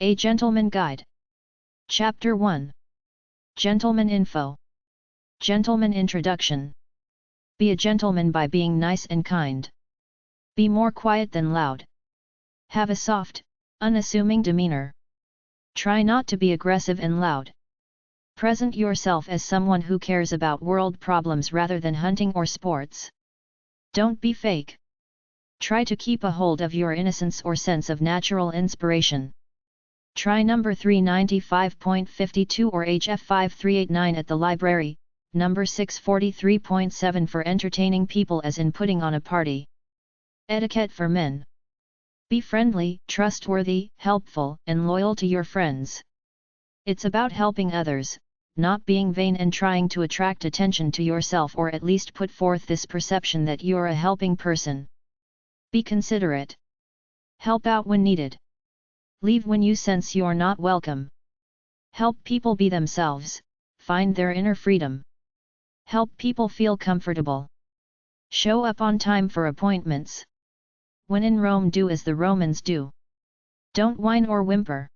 A Gentleman Guide. Chapter 1. Gentleman Info. Gentleman Introduction. Be a gentleman by being nice and kind. Be more quiet than loud. Have a soft, unassuming demeanor. Try not to be aggressive and loud. Present yourself as someone who cares about world problems rather than hunting or sports. Don't be fake. Try to keep a hold of your innocence or sense of natural inspiration. Try number 395.52 or HF5389 at the library, number 643.7 for entertaining people as in putting on a party. Etiquette for men. Be friendly, trustworthy, helpful, and loyal to your friends. It's about helping others, not being vain and trying to attract attention to yourself or at least put forth this perception that you're a helping person. Be considerate. Help out when needed. Leave when you sense you're not welcome. Help people be themselves, find their inner freedom. Help people feel comfortable. Show up on time for appointments. When in Rome, do as the Romans do. Don't whine or whimper.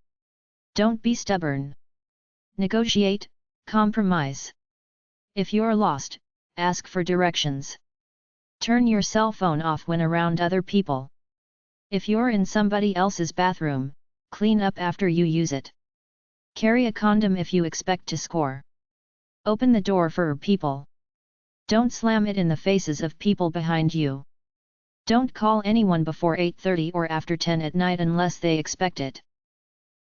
Don't be stubborn. Negotiate, compromise. If you're lost, ask for directions. Turn your cell phone off when around other people. If you're in somebody else's bathroom, clean up after you use it. Carry a condom if you expect to score. Open the door for people. Don't slam it in the faces of people behind you. Don't call anyone before 8:30 or after 10 at night unless they expect it.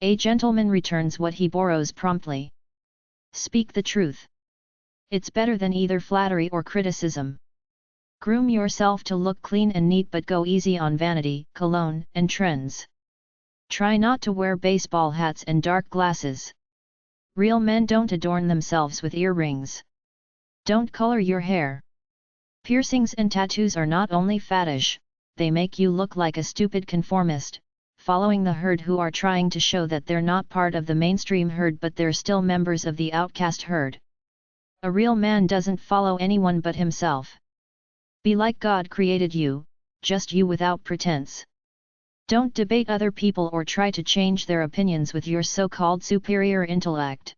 A gentleman returns what he borrows promptly. Speak the truth. It's better than either flattery or criticism. Groom yourself to look clean and neat, but go easy on vanity, cologne, and trends. Try not to wear baseball hats and dark glasses. Real men don't adorn themselves with earrings. Don't color your hair. Piercings and tattoos are not only faddish, they make you look like a stupid conformist, following the herd who are trying to show that they're not part of the mainstream herd but they're still members of the outcast herd. A real man doesn't follow anyone but himself. Be like God created you, just you without pretense. Don't debate other people or try to change their opinions with your so-called superior intellect.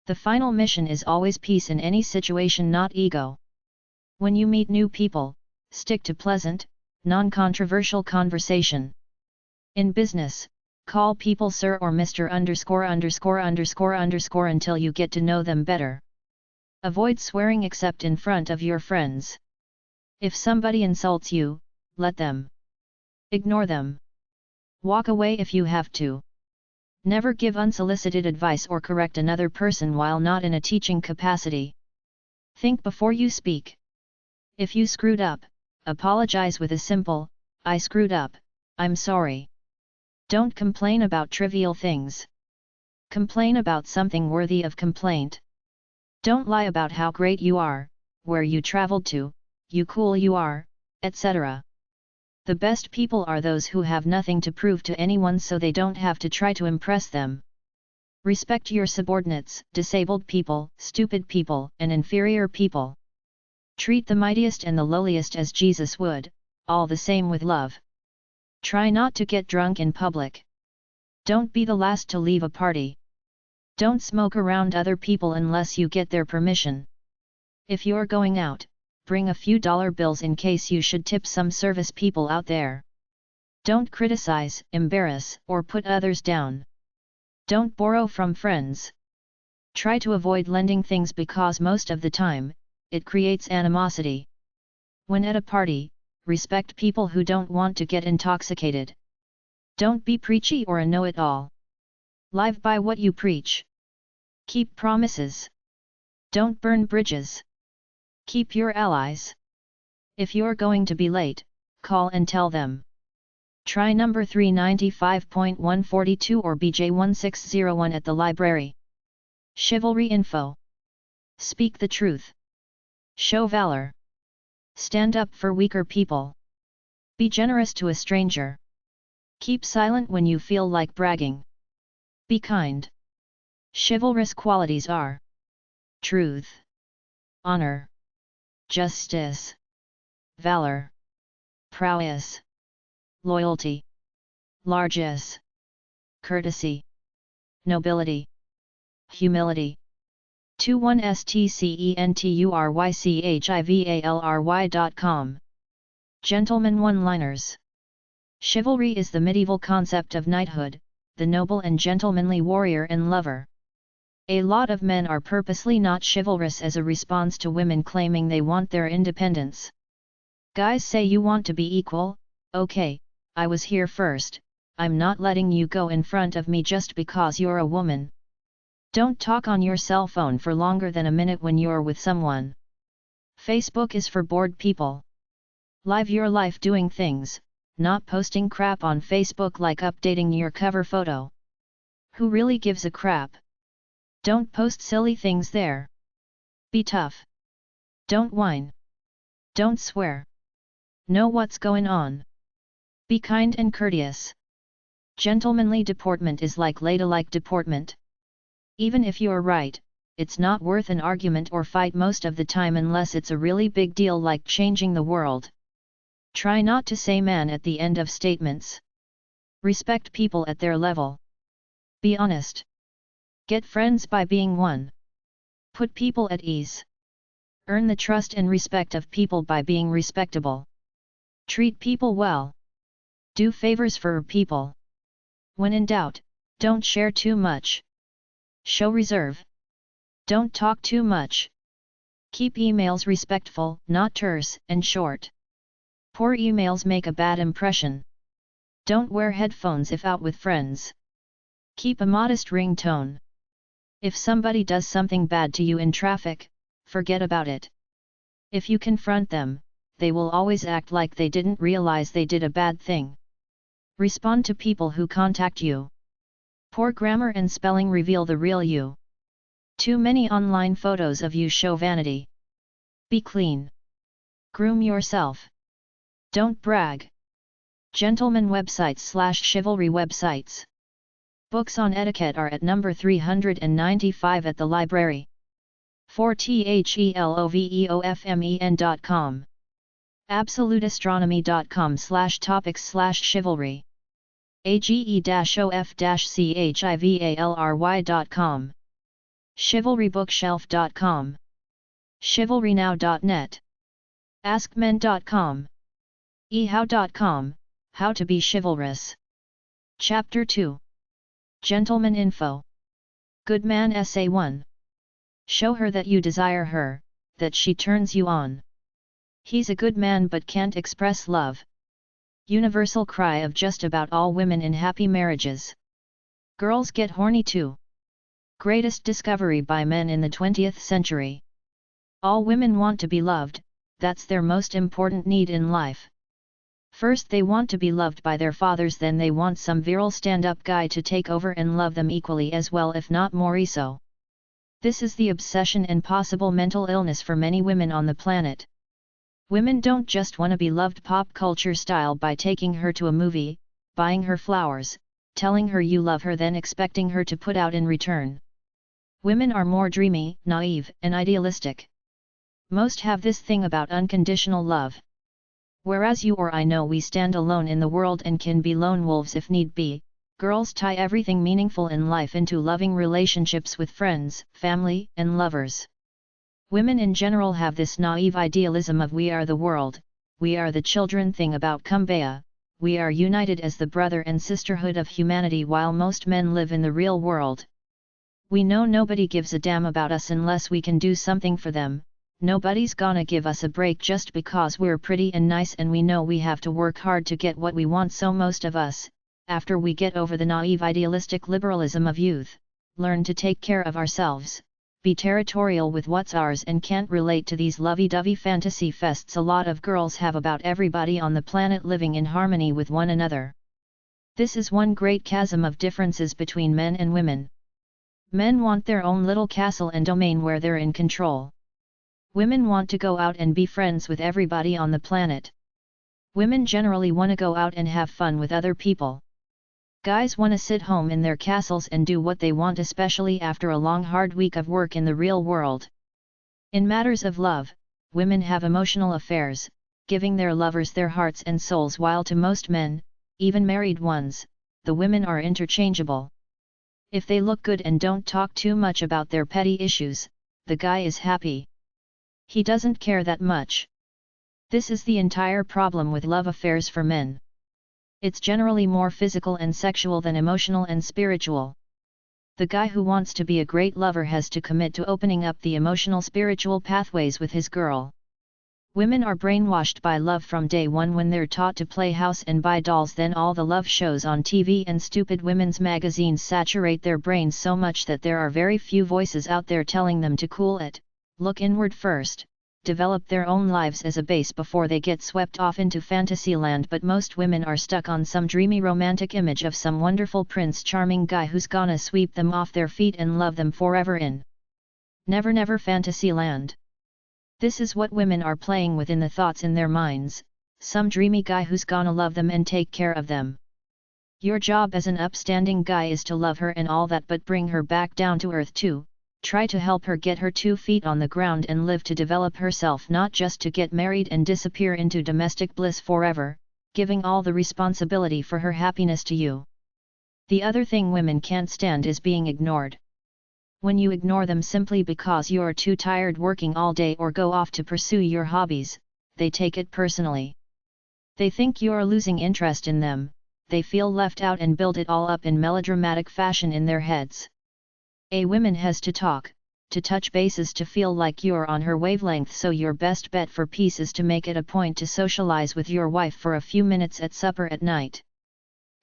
The final mission is always peace in any situation, not ego. When you meet new people, stick to pleasant, non-controversial conversation. In business, call people sir or Mr. ____ until you get to know them better. Avoid swearing except in front of your friends. If somebody insults you, let them. Ignore them. Walk away if you have to. Never give unsolicited advice or correct another person while not in a teaching capacity. Think before you speak. If you screwed up, apologize with a simple, "I screwed up, I'm sorry." Don't complain about trivial things. Complain about something worthy of complaint. Don't lie about how great you are, where you traveled to, you cool you are, etc. The best people are those who have nothing to prove to anyone so they don't have to try to impress them. Respect your subordinates, disabled people, stupid people, and inferior people. Treat the mightiest and the lowliest as Jesus would, all the same with love. Try not to get drunk in public. Don't be the last to leave a party. Don't smoke around other people unless you get their permission. If you're going out, bring a few dollar bills in case you should tip some service people out there. Don't criticize, embarrass, or put others down. Don't borrow from friends. Try to avoid lending things because most of the time, it creates animosity. When at a party, respect people who don't want to get intoxicated. Don't be preachy or a know-it-all. Live by what you preach. Keep promises. Don't burn bridges. Keep your allies. If you're going to be late, call and tell them. Try number 395.142 or BJ1601 at the library. Chivalry info. Speak the truth. Show valor. Stand up for weaker people. Be generous to a stranger. Keep silent when you feel like bragging. Be kind. Chivalrous qualities are truth, honor, justice, valor, prowess, loyalty, largesse, courtesy, nobility, humility. 21stcenturyichivalry.com. Gentleman one-liners. Chivalry is the medieval concept of knighthood, the noble and gentlemanly warrior and lover. A lot of men are purposely not chivalrous as a response to women claiming they want their independence. Guys say you want to be equal, okay, I was here first, I'm not letting you go in front of me just because you're a woman. Don't talk on your cell phone for longer than a minute when you're with someone. Facebook is for bored people. Live your life doing things, not posting crap on Facebook like updating your cover photo. Who really gives a crap? Don't post silly things there. Be tough. Don't whine. Don't swear. Know what's going on. Be kind and courteous. Gentlemanly deportment is like ladylike deportment. Even if you're right, it's not worth an argument or fight most of the time unless it's a really big deal like changing the world. Try not to say man at the end of statements. Respect people at their level. Be honest. Get friends by being one. Put people at ease. Earn the trust and respect of people by being respectable. Treat people well. Do favors for people. When in doubt, don't share too much. Show reserve. Don't talk too much. Keep emails respectful, not terse and short. Poor emails make a bad impression. Don't wear headphones if out with friends. Keep a modest ringtone. If somebody does something bad to you in traffic, forget about it. If you confront them, they will always act like they didn't realize they did a bad thing. Respond to people who contact you. Poor grammar and spelling reveal the real you. Too many online photos of you show vanity. Be clean. Groom yourself. Don't brag. Gentleman websites/chivalry websites. Books on etiquette are at number 395 at the library. 4theloveofmen.com. absoluteastronomy.com/topics/chivalry. age-of-chivalry.com. chivalrybookshelf.com. chivalrynow.net. askmen.com. ehow.com, How to be chivalrous. Chapter 2. Gentleman info. Good man Essay 1. Show her that you desire her, that she turns you on. He's a good man but can't express love. Universal cry of just about all women in happy marriages. Girls get horny too. Greatest discovery by men in the 20th century. All women want to be loved, that's their most important need in life. First they want to be loved by their fathers, then they want some virile stand-up guy to take over and love them equally as well, if not more so. This is the obsession and possible mental illness for many women on the planet. Women don't just want to be loved pop culture style by taking her to a movie, buying her flowers, telling her you love her, then expecting her to put out in return. Women are more dreamy, naive, and idealistic. Most have this thing about unconditional love. Whereas you or I know we stand alone in the world and can be lone wolves if need be, girls tie everything meaningful in life into loving relationships with friends, family, and lovers. Women in general have this naive idealism of we are the world, we are the children thing about kumbaya, we are united as the brother and sisterhood of humanity, while most men live in the real world. We know nobody gives a damn about us unless we can do something for them. Nobody's gonna give us a break just because we're pretty and nice, and we know we have to work hard to get what we want, so most of us, after we get over the naive idealistic liberalism of youth, learn to take care of ourselves, be territorial with what's ours, and can't relate to these lovey-dovey fantasy fests a lot of girls have about everybody on the planet living in harmony with one another. This is one great chasm of differences between men and women. Men want their own little castle and domain where they're in control. Women want to go out and be friends with everybody on the planet. Women generally want to go out and have fun with other people. Guys want to sit home in their castles and do what they want, especially after a long hard week of work in the real world. In matters of love, women have emotional affairs, giving their lovers their hearts and souls, while to most men, even married ones, the women are interchangeable. If they look good and don't talk too much about their petty issues, the guy is happy. He doesn't care that much. This is the entire problem with love affairs for men. It's generally more physical and sexual than emotional and spiritual. The guy who wants to be a great lover has to commit to opening up the emotional spiritual pathways with his girl. Women are brainwashed by love from day one when they're taught to play house and buy dolls. Then all the love shows on TV and stupid women's magazines saturate their brains so much that there are very few voices out there telling them to cool it, look inward first, develop their own lives as a base before they get swept off into fantasyland. But most women are stuck on some dreamy romantic image of some wonderful prince charming guy who's gonna sweep them off their feet and love them forever in never fantasyland. This is what women are playing with in the thoughts in their minds, some dreamy guy who's gonna love them and take care of them. Your job as an upstanding guy is to love her and all that, but bring her back down to earth too. Try to help her get her 2 feet on the ground and live to develop herself, not just to get married and disappear into domestic bliss forever, giving all the responsibility for her happiness to you. The other thing women can't stand is being ignored. When you ignore them simply because you're too tired working all day or go off to pursue your hobbies, they take it personally. They think you're losing interest in them, they feel left out and build it all up in melodramatic fashion in their heads. A woman has to talk, to touch bases to feel like you're on her wavelength, so your best bet for peace is to make it a point to socialize with your wife for a few minutes at supper at night.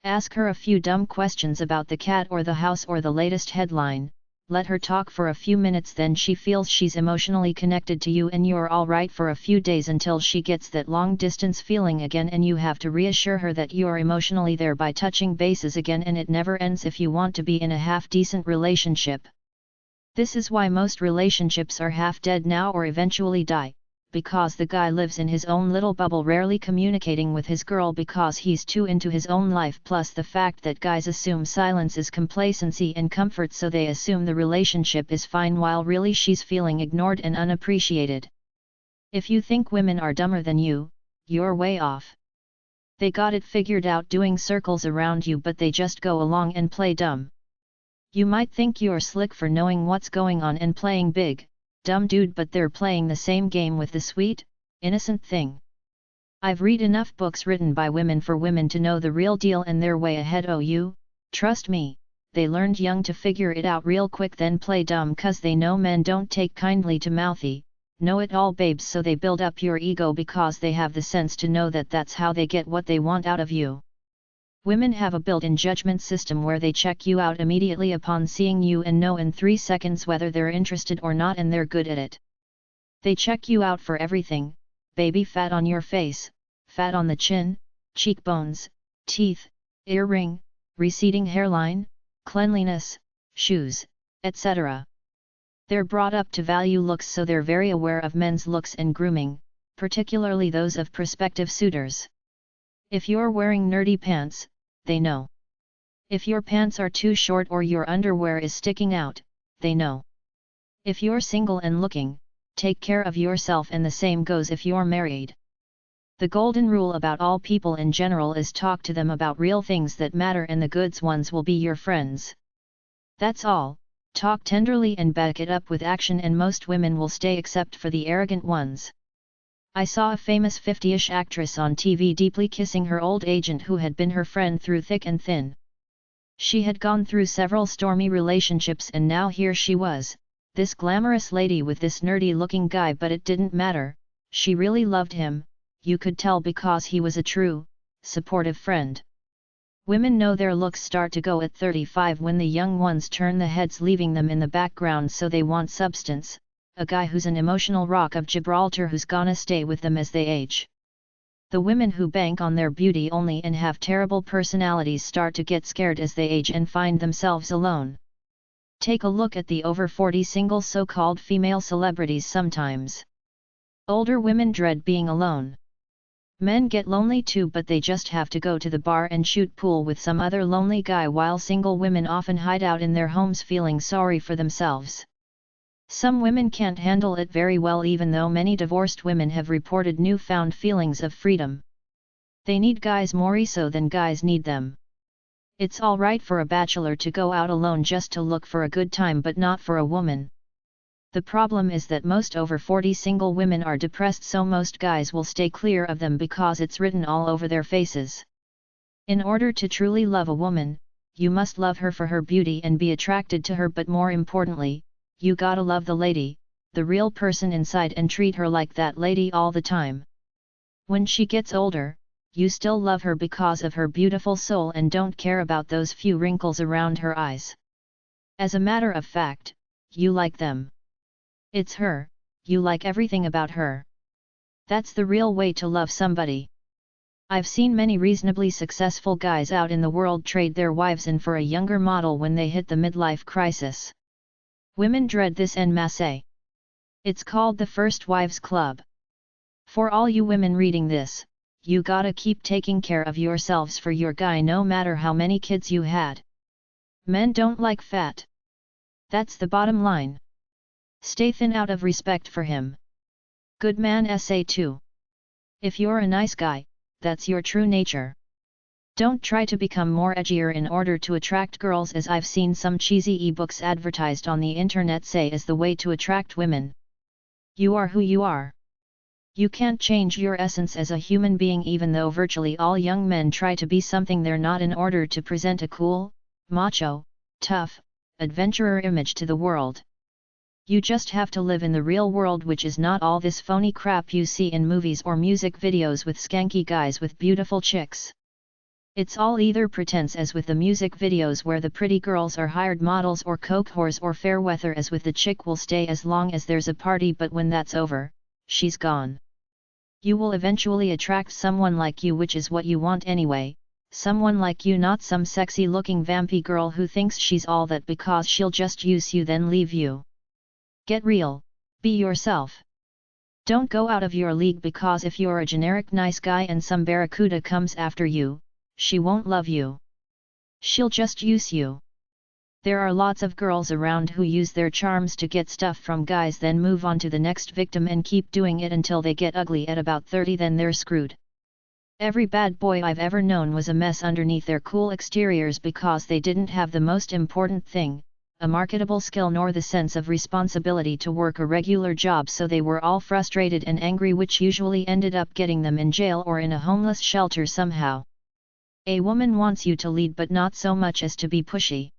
Ask her a few dumb questions about the cat or the house or the latest headline. Let her talk for a few minutes, then she feels she's emotionally connected to you and you're alright for a few days until she gets that long distance feeling again, and you have to reassure her that you're emotionally there by touching bases again, and it never ends if you want to be in a half-decent relationship. This is why most relationships are half dead now or eventually die, because the guy lives in his own little bubble, rarely communicating with his girl because he's too into his own life, plus the fact that guys assume silence is complacency and comfort, so they assume the relationship is fine while really she's feeling ignored and unappreciated. If you think women are dumber than you, you're way off. They got it figured out doing circles around you, but they just go along and play dumb. You might think you're slick for knowing what's going on and playing big, dumb dude, but they're playing the same game with the sweet, innocent thing. I've read enough books written by women for women to know the real deal, and they're way ahead. Oh, you, trust me, they learned young to figure it out real quick, then play dumb cause they know men don't take kindly to mouthy, know-it-all babes, so they build up your ego because they have the sense to know that that's how they get what they want out of you. Women have a built-in judgment system where they check you out immediately upon seeing you and know in 3 seconds whether they're interested or not, and they're good at it. They check you out for everything: baby fat on your face, fat on the chin, cheekbones, teeth, earring, receding hairline, cleanliness, shoes, etc. They're brought up to value looks, so they're very aware of men's looks and grooming, particularly those of prospective suitors. If you're wearing nerdy pants, they know. If your pants are too short or your underwear is sticking out, they know. If you're single and looking, take care of yourself, and the same goes if you're married. The golden rule about all people in general is talk to them about real things that matter, and the goods ones will be your friends. That's all. Talk tenderly and back it up with action, and most women will stay except for the arrogant ones. I saw a famous 50-ish actress on TV deeply kissing her old agent who had been her friend through thick and thin. She had gone through several stormy relationships, and now here she was, this glamorous lady with this nerdy-looking guy, but it didn't matter, she really loved him, you could tell, because he was a true, supportive friend. Women know their looks start to go at 35 when the young ones turn the heads, leaving them in the background, so they want substance. A guy who's an emotional rock of Gibraltar who's gonna stay with them as they age. The women who bank on their beauty only and have terrible personalities start to get scared as they age and find themselves alone. Take a look at the over 40 single so-called female celebrities sometimes. Older women dread being alone. Men get lonely too, but they just have to go to the bar and shoot pool with some other lonely guy, while single women often hide out in their homes feeling sorry for themselves. Some women can't handle it very well, even though many divorced women have reported newfound feelings of freedom. They need guys more so than guys need them. It's alright for a bachelor to go out alone just to look for a good time, but not for a woman. The problem is that most over 40 single women are depressed, so most guys will stay clear of them because it's written all over their faces. In order to truly love a woman, you must love her for her beauty and be attracted to her, but more importantly, you gotta love the lady, the real person inside, and treat her like that lady all the time. When she gets older, you still love her because of her beautiful soul and don't care about those few wrinkles around her eyes. As a matter of fact, you like them. It's her, you like everything about her. That's the real way to love somebody. I've seen many reasonably successful guys out in the world trade their wives in for a younger model when they hit the midlife crisis. Women dread this en masse. It's called the First Wives Club. For all you women reading this, you gotta keep taking care of yourselves for your guy, no matter how many kids you had. Men don't like fat. That's the bottom line. Stay thin out of respect for him. Good man SA2. If you're a nice guy, that's your true nature. Don't try to become more edgier in order to attract girls, as I've seen some cheesy ebooks advertised on the internet say is the way to attract women. You are who you are. You can't change your essence as a human being, even though virtually all young men try to be something they're not in order to present a cool, macho, tough, adventurer image to the world. You just have to live in the real world, which is not all this phony crap you see in movies or music videos with skanky guys with beautiful chicks. It's all either pretense, as with the music videos where the pretty girls are hired models, or coke whores, or fair weather, as with the chick will stay as long as there's a party, but when that's over, she's gone. You will eventually attract someone like you, which is what you want anyway, someone like you, not some sexy looking vampy girl who thinks she's all that because she'll just use you then leave you. Get real, be yourself. Don't go out of your league, because if you're a generic nice guy and some barracuda comes after you, she won't love you. She'll just use you. There are lots of girls around who use their charms to get stuff from guys, then move on to the next victim and keep doing it until they get ugly at about 30, then they're screwed. Every bad boy I've ever known was a mess underneath their cool exteriors because they didn't have the most important thing, a marketable skill, nor the sense of responsibility to work a regular job, so they were all frustrated and angry, which usually ended up getting them in jail or in a homeless shelter somehow. A woman wants you to lead, but not so much as to be pushy.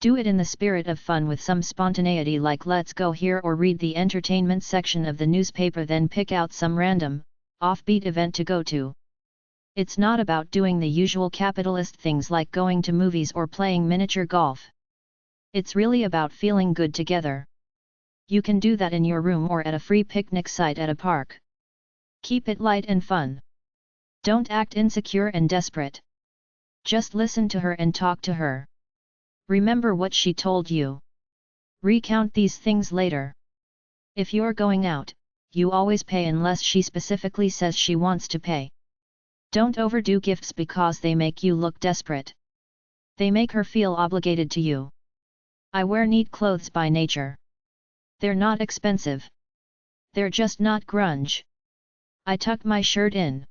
Do it in the spirit of fun with some spontaneity, like let's go here, or read the entertainment section of the newspaper, then pick out some random, offbeat event to go to. It's not about doing the usual capitalist things like going to movies or playing miniature golf. It's really about feeling good together. You can do that in your room or at a free picnic site at a park. Keep it light and fun. Don't act insecure and desperate. Just listen to her and talk to her. Remember what she told you. Recount these things later. If you're going out, you always pay unless she specifically says she wants to pay. Don't overdo gifts because they make you look desperate. They make her feel obligated to you. I wear neat clothes by nature. They're not expensive. They're just not grunge. I tuck my shirt in.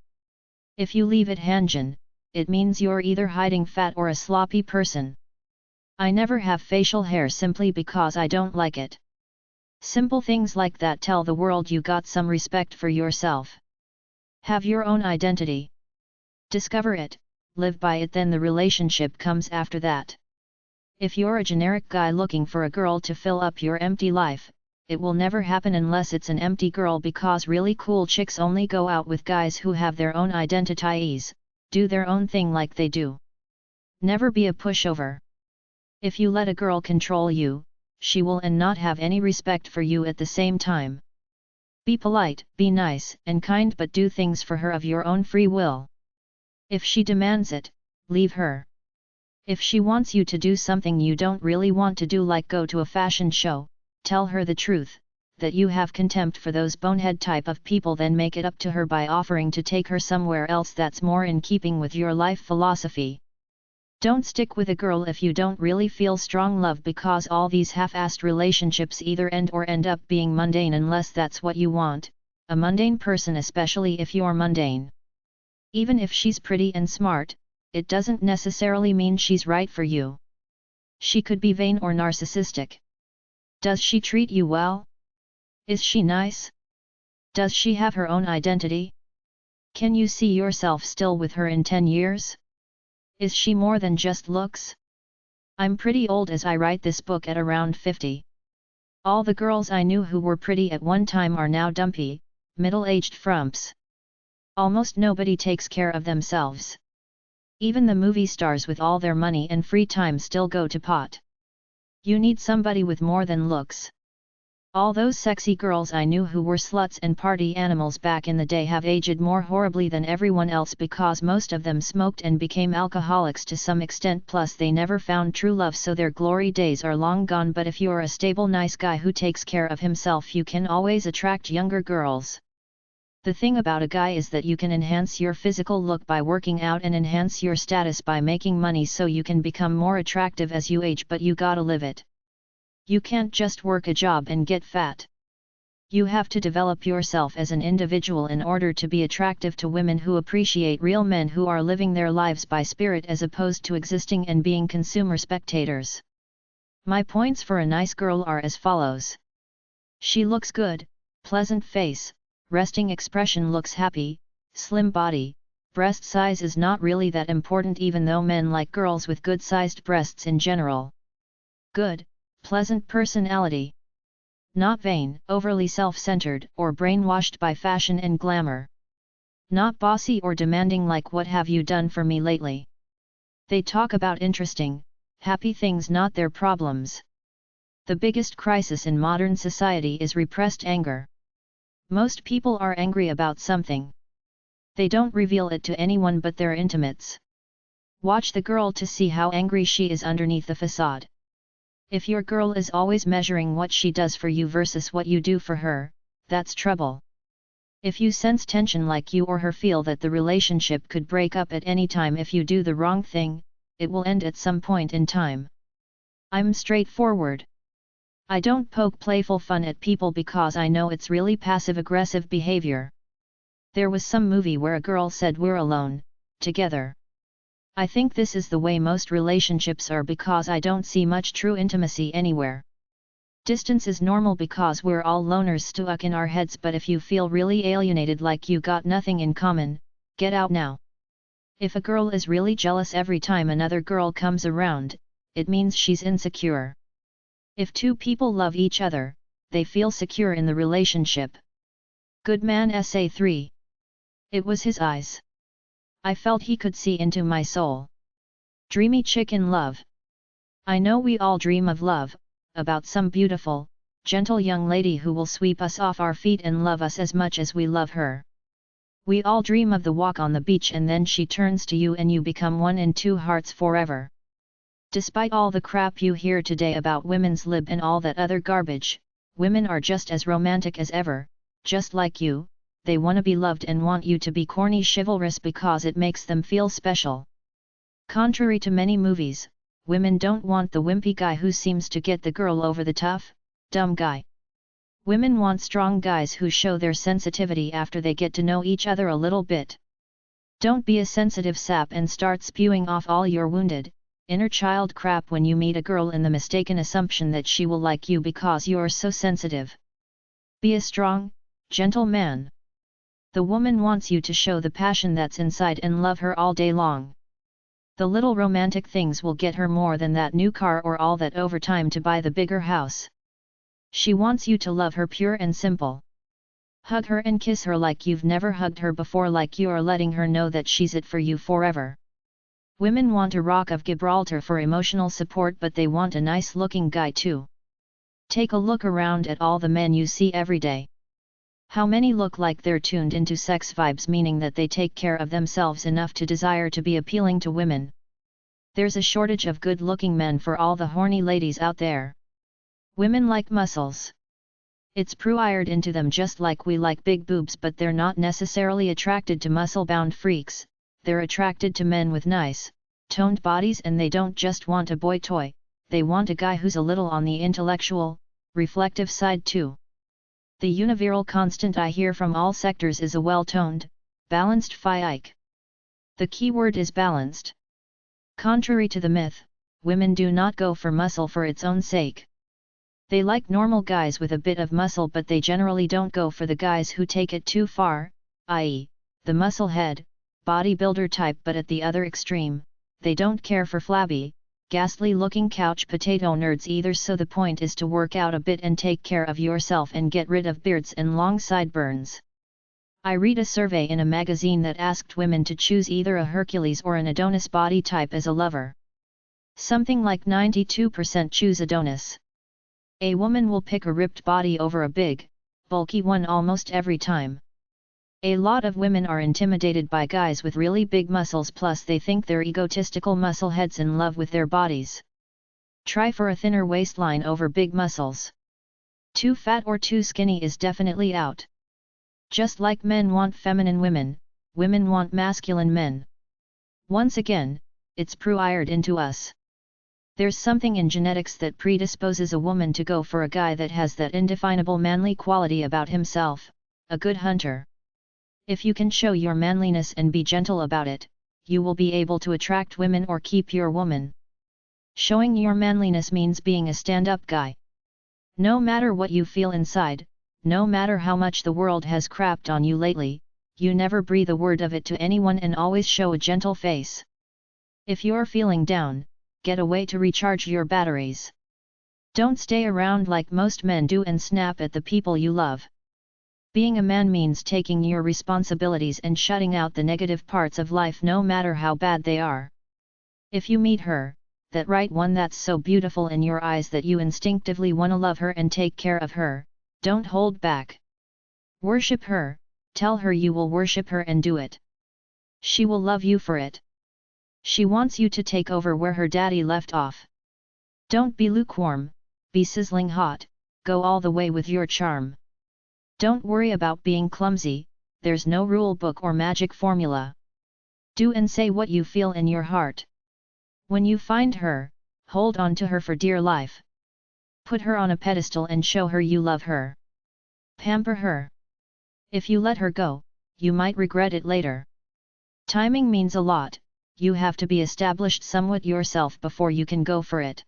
If you leave it hangin', it means you're either hiding fat or a sloppy person. I never have facial hair simply because I don't like it. Simple things like that tell the world you got some respect for yourself. Have your own identity. Discover it, live by it, then the relationship comes after that. If you're a generic guy looking for a girl to fill up your empty life, it will never happen unless it's an empty girl, because really cool chicks only go out with guys who have their own identities, do their own thing like they do. Never be a pushover. If you let a girl control you, she will and not have any respect for you at the same time. Be polite, be nice and kind, but do things for her of your own free will. If she demands it, leave her. If she wants you to do something you don't really want to do, like go to a fashion show, tell her the truth, that you have contempt for those bonehead type of people, then make it up to her by offering to take her somewhere else that's more in keeping with your life philosophy. Don't stick with a girl if you don't really feel strong love, because all these half-assed relationships either end or end up being mundane, unless that's what you want, a mundane person, especially if you're mundane. Even if she's pretty and smart, it doesn't necessarily mean she's right for you. She could be vain or narcissistic. Does she treat you well? Is she nice? Does she have her own identity? Can you see yourself still with her in 10 years? Is she more than just looks? I'm pretty old as I write this book at around 50. All the girls I knew who were pretty at one time are now dumpy, middle-aged frumps. Almost nobody takes care of themselves. Even the movie stars with all their money and free time still go to pot. You need somebody with more than looks. All those sexy girls I knew who were sluts and party animals back in the day have aged more horribly than everyone else because most of them smoked and became alcoholics to some extent, plus they never found true love, so their glory days are long gone. But if you're a stable nice guy who takes care of himself, you can always attract younger girls. The thing about a guy is that you can enhance your physical look by working out and enhance your status by making money so you can become more attractive as you age, but you gotta live it. You can't just work a job and get fat. You have to develop yourself as an individual in order to be attractive to women who appreciate real men who are living their lives by spirit as opposed to existing and being consumer spectators. My points for a nice girl are as follows. She looks good, pleasant face, resting expression, looks happy, slim body, breast size is not really that important even though men like girls with good-sized breasts in general. Good, pleasant personality. Not vain, overly self-centered, or brainwashed by fashion and glamour. Not bossy or demanding like "what have you done for me lately?" They talk about interesting, happy things, not their problems. The biggest crisis in modern society is repressed anger. Most people are angry about something. They don't reveal it to anyone but their intimates. Watch the girl to see how angry she is underneath the facade. If your girl is always measuring what she does for you versus what you do for her, that's trouble. If you sense tension, like you or her feel that the relationship could break up at any time if you do the wrong thing, it will end at some point in time. I'm straightforward. I don't poke playful fun at people because I know it's really passive-aggressive behavior. There was some movie where a girl said "we're alone, together." I think this is the way most relationships are because I don't see much true intimacy anywhere. Distance is normal because we're all loners stuck in our heads, but if you feel really alienated, like you got nothing in common, get out now. If a girl is really jealous every time another girl comes around, it means she's insecure. If two people love each other, they feel secure in the relationship. Goodman Essay 3. It was his eyes. I felt he could see into my soul. Dreamy chick in love. I know we all dream of love, about some beautiful, gentle young lady who will sweep us off our feet and love us as much as we love her. We all dream of the walk on the beach and then she turns to you and you become one in two hearts forever. Despite all the crap you hear today about women's lib and all that other garbage, women are just as romantic as ever, just like you. They want to be loved and want you to be corny chivalrous because it makes them feel special. Contrary to many movies, women don't want the wimpy guy who seems to get the girl over the tough, dumb guy. Women want strong guys who show their sensitivity after they get to know each other a little bit. Don't be a sensitive sap and start spewing off all your wounded, inner child crap when you meet a girl in the mistaken assumption that she will like you because you're so sensitive. Be a strong, gentle man. The woman wants you to show the passion that's inside and love her all day long. The little romantic things will get her more than that new car or all that overtime to buy the bigger house. She wants you to love her pure and simple. Hug her and kiss her like you've never hugged her before, like you are letting her know that she's it for you forever. Women want a Rock of Gibraltar for emotional support, but they want a nice-looking guy too. Take a look around at all the men you see every day. How many look like they're tuned into sex vibes, meaning that they take care of themselves enough to desire to be appealing to women? There's a shortage of good-looking men for all the horny ladies out there. Women like muscles. It's pre-wired into them, just like we like big boobs, but they're not necessarily attracted to muscle-bound freaks. They're attracted to men with nice, toned bodies, and they don't just want a boy toy, they want a guy who's a little on the intellectual, reflective side too. The universal constant I hear from all sectors is a well-toned, balanced physique. The key word is balanced. Contrary to the myth, women do not go for muscle for its own sake. They like normal guys with a bit of muscle, but they generally don't go for the guys who take it too far, i.e., the musclehead, bodybuilder type. But at the other extreme, they don't care for flabby, ghastly-looking couch potato nerds either. So the point is to work out a bit and take care of yourself and get rid of beards and long sideburns. I read a survey in a magazine that asked women to choose either a Hercules or an Adonis body type as a lover. Something like 92% choose Adonis. A woman will pick a ripped body over a big, bulky one almost every time. A lot of women are intimidated by guys with really big muscles, plus they think they're egotistical muscleheads in love with their bodies. Try for a thinner waistline over big muscles. Too fat or too skinny is definitely out. Just like men want feminine women, women want masculine men. Once again, it's pre-wired into us. There's something in genetics that predisposes a woman to go for a guy that has that indefinable manly quality about himself, a good hunter. If you can show your manliness and be gentle about it, you will be able to attract women or keep your woman. Showing your manliness means being a stand-up guy. No matter what you feel inside, no matter how much the world has crapped on you lately, you never breathe a word of it to anyone and always show a gentle face. If you're feeling down, get away to recharge your batteries. Don't stay around like most men do and snap at the people you love. Being a man means taking your responsibilities and shutting out the negative parts of life no matter how bad they are. If you meet her, that right one that's so beautiful in your eyes that you instinctively wanna love her and take care of her, don't hold back. Worship her, tell her you will worship her and do it. She will love you for it. She wants you to take over where her daddy left off. Don't be lukewarm, be sizzling hot, go all the way with your charm. Don't worry about being clumsy, there's no rule book or magic formula. Do and say what you feel in your heart. When you find her, hold on to her for dear life. Put her on a pedestal and show her you love her. Pamper her. If you let her go, you might regret it later. Timing means a lot. You have to be established somewhat yourself before you can go for it.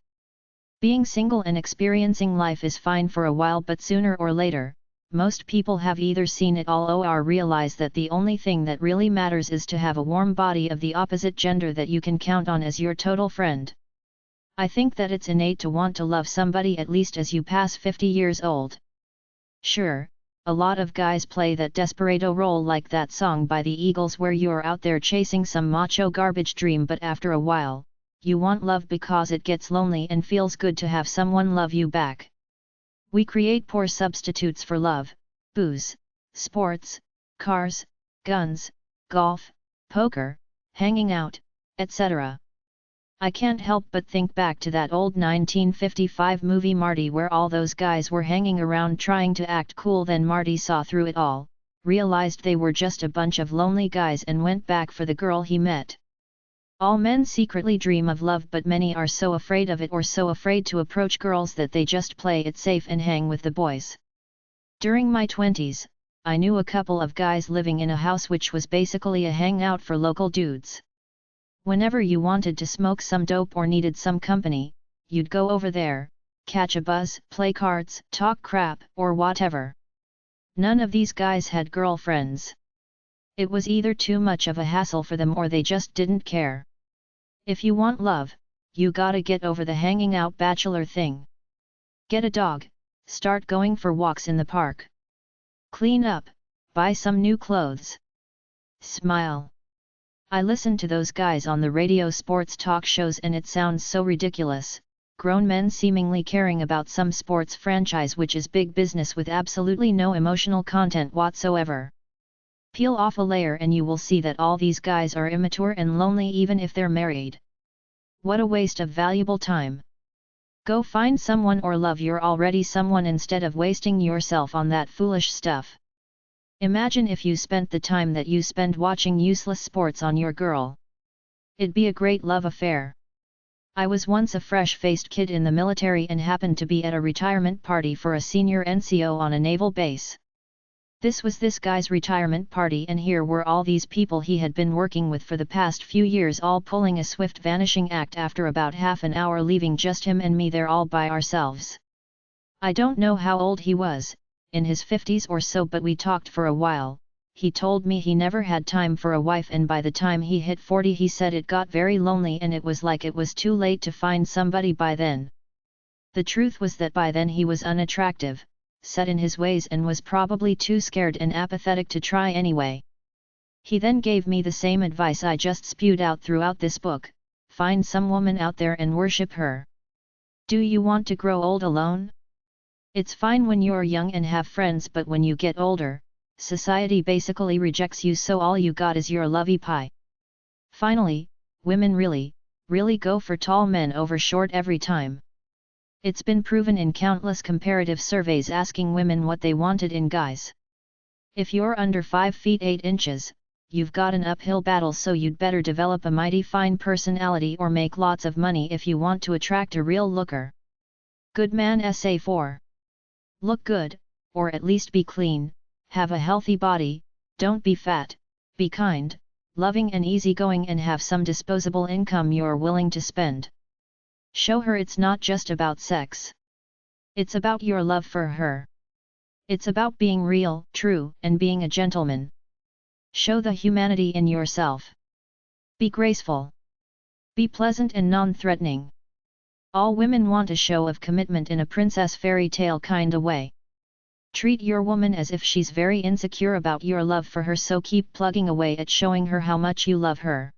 Being single and experiencing life is fine for a while, but sooner or later, most people have either seen it all or realize that the only thing that really matters is to have a warm body of the opposite gender that you can count on as your total friend. I think that it's innate to want to love somebody at least as you pass 50 years old. Sure, a lot of guys play that desperado role like that song by the Eagles where you're out there chasing some macho garbage dream, but after a while, you want love because it gets lonely and feels good to have someone love you back. We create poor substitutes for love: booze, sports, cars, guns, golf, poker, hanging out, etc. I can't help but think back to that old 1955 movie Marty, where all those guys were hanging around trying to act cool. Then Marty saw through it all, realized they were just a bunch of lonely guys and went back for the girl he met. All men secretly dream of love, but many are so afraid of it or so afraid to approach girls that they just play it safe and hang with the boys. During my 20s, I knew a couple of guys living in a house which was basically a hangout for local dudes. Whenever you wanted to smoke some dope or needed some company, you'd go over there, catch a buzz, play cards, talk crap, or whatever. None of these guys had girlfriends. It was either too much of a hassle for them or they just didn't care. If you want love, you gotta get over the hanging out bachelor thing. Get a dog, start going for walks in the park. Clean up, buy some new clothes. Smile. I listen to those guys on the radio sports talk shows and it sounds so ridiculous, grown men seemingly caring about some sports franchise which is big business with absolutely no emotional content whatsoever. Peel off a layer and you will see that all these guys are immature and lonely even if they're married. What a waste of valuable time. Go find someone or love your already someone instead of wasting yourself on that foolish stuff. Imagine if you spent the time that you spend watching useless sports on your girl. It'd be a great love affair. I was once a fresh-faced kid in the military and happened to be at a retirement party for a senior NCO on a naval base. This was this guy's retirement party, and here were all these people he had been working with for the past few years, all pulling a swift vanishing act after about half an hour, leaving just him and me there all by ourselves. I don't know how old he was, in his 50s or so, but we talked for a while. He told me he never had time for a wife, and by the time he hit 40 he said it got very lonely and it was like it was too late to find somebody by then. The truth was that by then he was unattractive, set in his ways, and was probably too scared and apathetic to try anyway. He then gave me the same advice I just spewed out throughout this book: find some woman out there and worship her. Do you want to grow old alone? It's fine when you're young and have friends, but when you get older, society basically rejects you, so all you got is your lovey pie. Finally, women really go for tall men over short every time. It's been proven in countless comparative surveys asking women what they wanted in guys. If you're under 5 feet 8 inches, you've got an uphill battle, so you'd better develop a mighty fine personality or make lots of money if you want to attract a real looker. Good man Essay 4. Look good, or at least be clean, have a healthy body, don't be fat, be kind, loving and easygoing, and have some disposable income you're willing to spend. Show her it's not just about sex. It's about your love for her. It's about being real, true, and being a gentleman. Show the humanity in yourself. Be graceful. Be pleasant and non-threatening. All women want a show of commitment in a princess fairy tale kinda way. Treat your woman as if she's very insecure about your love for her, so keep plugging away at showing her how much you love her.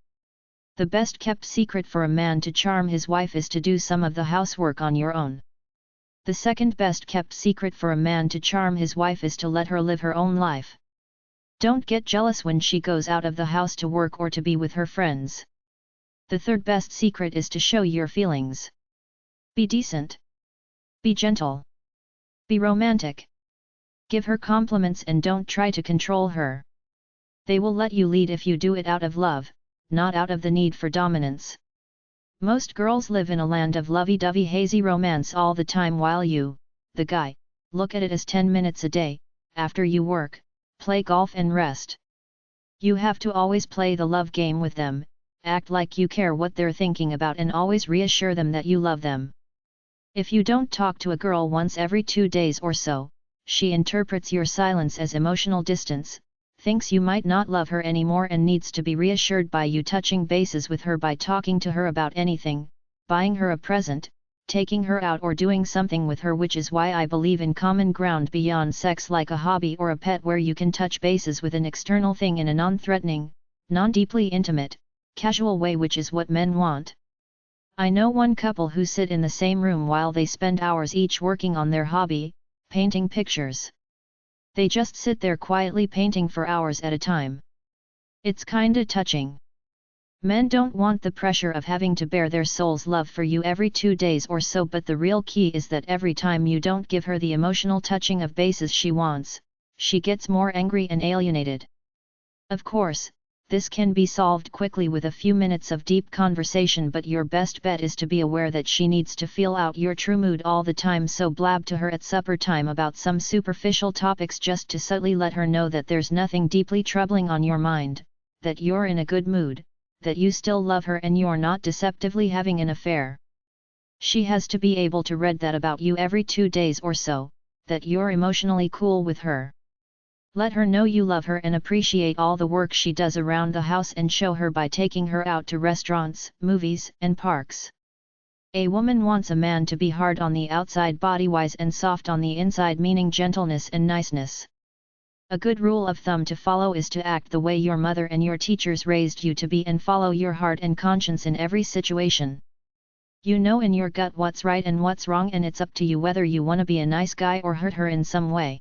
The best kept secret for a man to charm his wife is to do some of the housework on your own. The second best kept secret for a man to charm his wife is to let her live her own life. Don't get jealous when she goes out of the house to work or to be with her friends. The third best secret is to show your feelings. Be decent. Be gentle. Be romantic. Give her compliments and don't try to control her. They will let you lead if you do it out of love, not out of the need for dominance. Most girls live in a land of lovey-dovey hazy romance all the time, while you, the guy, look at it as 10 minutes a day, after you work, play golf and rest. You have to always play the love game with them, act like you care what they're thinking about, and always reassure them that you love them. If you don't talk to a girl once every 2 days or so, she interprets your silence as emotional distance, thinks you might not love her anymore, and needs to be reassured by you touching bases with her by talking to her about anything, buying her a present, taking her out, or doing something with her, which is why I believe in common ground beyond sex, like a hobby or a pet, where you can touch bases with an external thing in a non-threatening, non-deeply intimate, casual way, which is what men want. I know one couple who sit in the same room while they spend hours each working on their hobby, painting pictures. They just sit there quietly painting for hours at a time. It's kinda touching. Men don't want the pressure of having to bear their soul's love for you every 2 days or so, but the real key is that every time you don't give her the emotional touching of bases she wants, she gets more angry and alienated. Of course, this can be solved quickly with a few minutes of deep conversation, but your best bet is to be aware that she needs to feel out your true mood all the time, so blab to her at supper time about some superficial topics just to subtly let her know that there's nothing deeply troubling on your mind, that you're in a good mood, that you still love her, and you're not deceptively having an affair. She has to be able to read that about you every 2 days or so, that you're emotionally cool with her. Let her know you love her and appreciate all the work she does around the house, and show her by taking her out to restaurants, movies, and parks. A woman wants a man to be hard on the outside body-wise and soft on the inside, meaning gentleness and niceness. A good rule of thumb to follow is to act the way your mother and your teachers raised you to be, and follow your heart and conscience in every situation. You know in your gut what's right and what's wrong, and it's up to you whether you want to be a nice guy or hurt her in some way.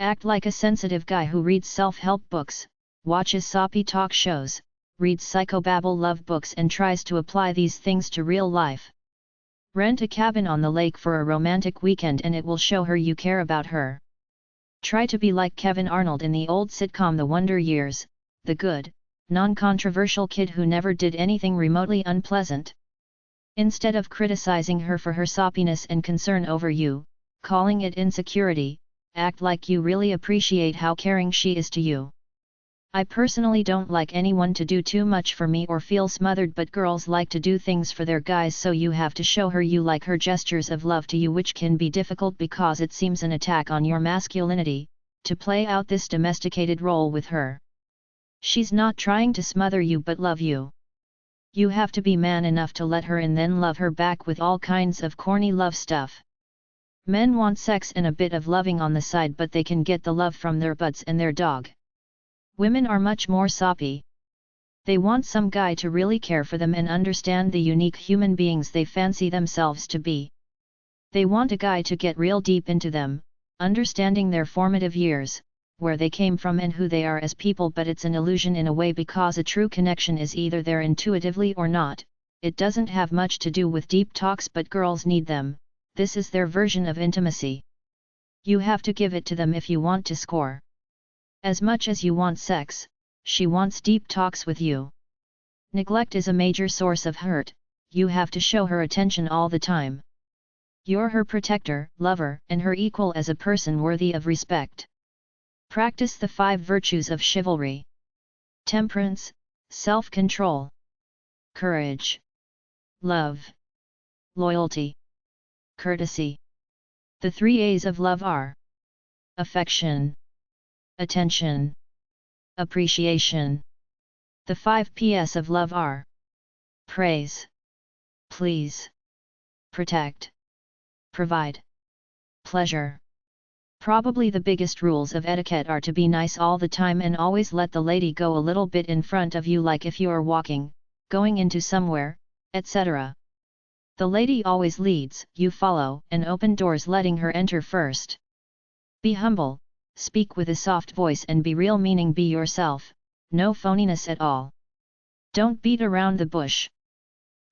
Act like a sensitive guy who reads self-help books, watches soppy talk shows, reads psychobabble love books, and tries to apply these things to real life. Rent a cabin on the lake for a romantic weekend and it will show her you care about her. Try to be like Kevin Arnold in the old sitcom The Wonder Years, the good, non-controversial kid who never did anything remotely unpleasant. Instead of criticizing her for her soppiness and concern over you, calling it insecurity, act like you really appreciate how caring she is to you. I personally don't like anyone to do too much for me or feel smothered, but girls like to do things for their guys, so you have to show her you like her gestures of love to you, which can be difficult because it seems an attack on your masculinity, to play out this domesticated role with her. She's not trying to smother you but love you. You have to be man enough to let her and then love her back with all kinds of corny love stuff. Men want sex and a bit of loving on the side, but they can get the love from their buds and their dog. Women are much more soppy. They want some guy to really care for them and understand the unique human beings they fancy themselves to be. They want a guy to get real deep into them, understanding their formative years, where they came from and who they are as people, but it's an illusion in a way, because a true connection is either there intuitively or not. It doesn't have much to do with deep talks, but girls need them. This is their version of intimacy. You have to give it to them if you want to score. As much as you want sex, she wants deep talks with you. Neglect is a major source of hurt. You have to show her attention all the time. You're her protector, lover, and her equal as a person worthy of respect. Practice the 5 virtues of chivalry: temperance, self-control, courage, love, loyalty, courtesy. The 3 A's of love are affection, attention, appreciation. The 5 P's of love are praise, please, protect, provide, pleasure. Probably the biggest rules of etiquette are to be nice all the time and always let the lady go a little bit in front of you, like if you're walking, going into somewhere, etc. The lady always leads, you follow, and open doors, letting her enter first. Be humble, speak with a soft voice and be real, meaning be yourself, no phoniness at all. Don't beat around the bush.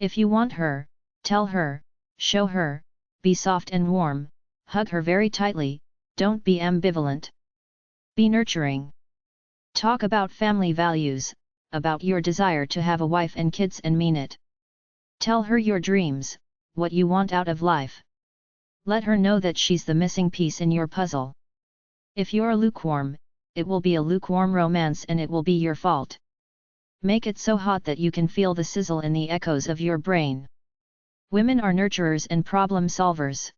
If you want her, tell her, show her, be soft and warm, hug her very tightly, don't be ambivalent. Be nurturing. Talk about family values, about your desire to have a wife and kids, and mean it. Tell her your dreams, what you want out of life. Let her know that she's the missing piece in your puzzle. If you're lukewarm, it will be a lukewarm romance and it will be your fault. Make it so hot that you can feel the sizzle in the echoes of your brain. Women are nurturers and problem solvers.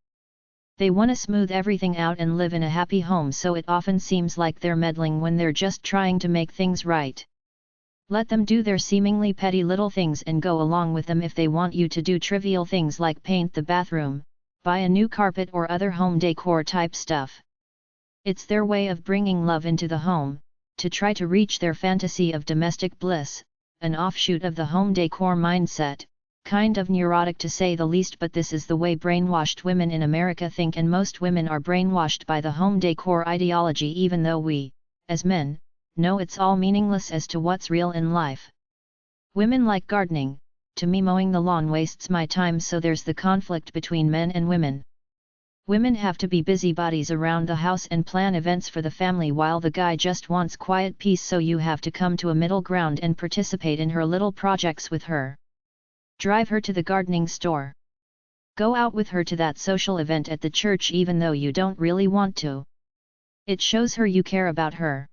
They want to smooth everything out and live in a happy home, so it often seems like they're meddling when they're just trying to make things right. Let them do their seemingly petty little things and go along with them if they want you to do trivial things like paint the bathroom, buy a new carpet, or other home decor type stuff. It's their way of bringing love into the home, to try to reach their fantasy of domestic bliss, an offshoot of the home decor mindset, kind of neurotic to say the least, but this is the way brainwashed women in America think, and most women are brainwashed by the home decor ideology, even though we, as men, know it's all meaningless as to what's real in life. Women like gardening. To me, mowing the lawn wastes my time, so there's the conflict between men and women. Women have to be busybodies around the house and plan events for the family, while the guy just wants quiet peace, so you have to come to a middle ground and participate in her little projects with her. Drive her to the gardening store. Go out with her to that social event at the church even though you don't really want to. It shows her you care about her.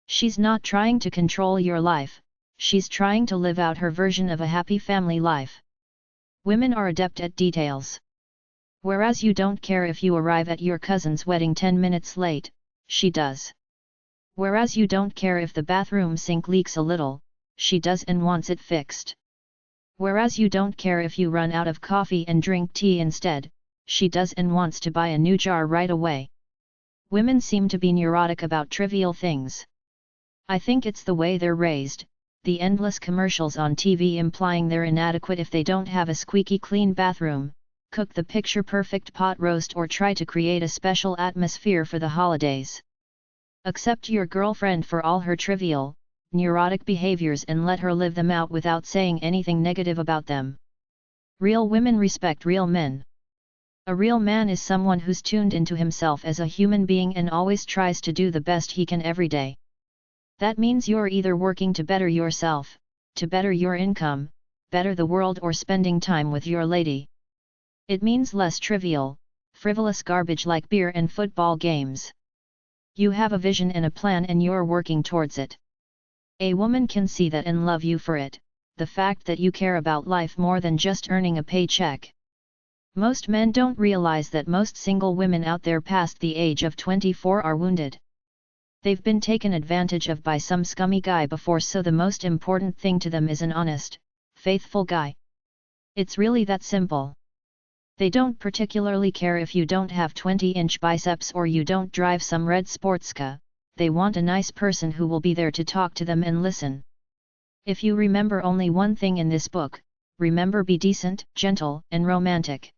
She's not trying to control your life, she's trying to live out her version of a happy family life. Women are adept at details. Whereas you don't care if you arrive at your cousin's wedding 10 minutes late, she does. Whereas you don't care if the bathroom sink leaks a little, she does and wants it fixed. Whereas you don't care if you run out of coffee and drink tea instead, she does and wants to buy a new jar right away. Women seem to be neurotic about trivial things. I think it's the way they're raised, the endless commercials on TV implying they're inadequate if they don't have a squeaky clean bathroom, cook the picture-perfect pot roast, or try to create a special atmosphere for the holidays. Accept your girlfriend for all her trivial, neurotic behaviors and let her live them out without saying anything negative about them. Real women respect real men. A real man is someone who's tuned into himself as a human being and always tries to do the best he can every day. That means you're either working to better yourself, to better your income, better the world, or spending time with your lady. It means less trivial, frivolous garbage like beer and football games. You have a vision and a plan and you're working towards it. A woman can see that and love you for it, the fact that you care about life more than just earning a paycheck. Most men don't realize that most single women out there past the age of 24 are wounded. They've been taken advantage of by some scummy guy before, so the most important thing to them is an honest, faithful guy. It's really that simple. They don't particularly care if you don't have 20-inch biceps or you don't drive some red sports car. They want a nice person who will be there to talk to them and listen. If you remember only one thing in this book, remember: be decent, gentle, and romantic.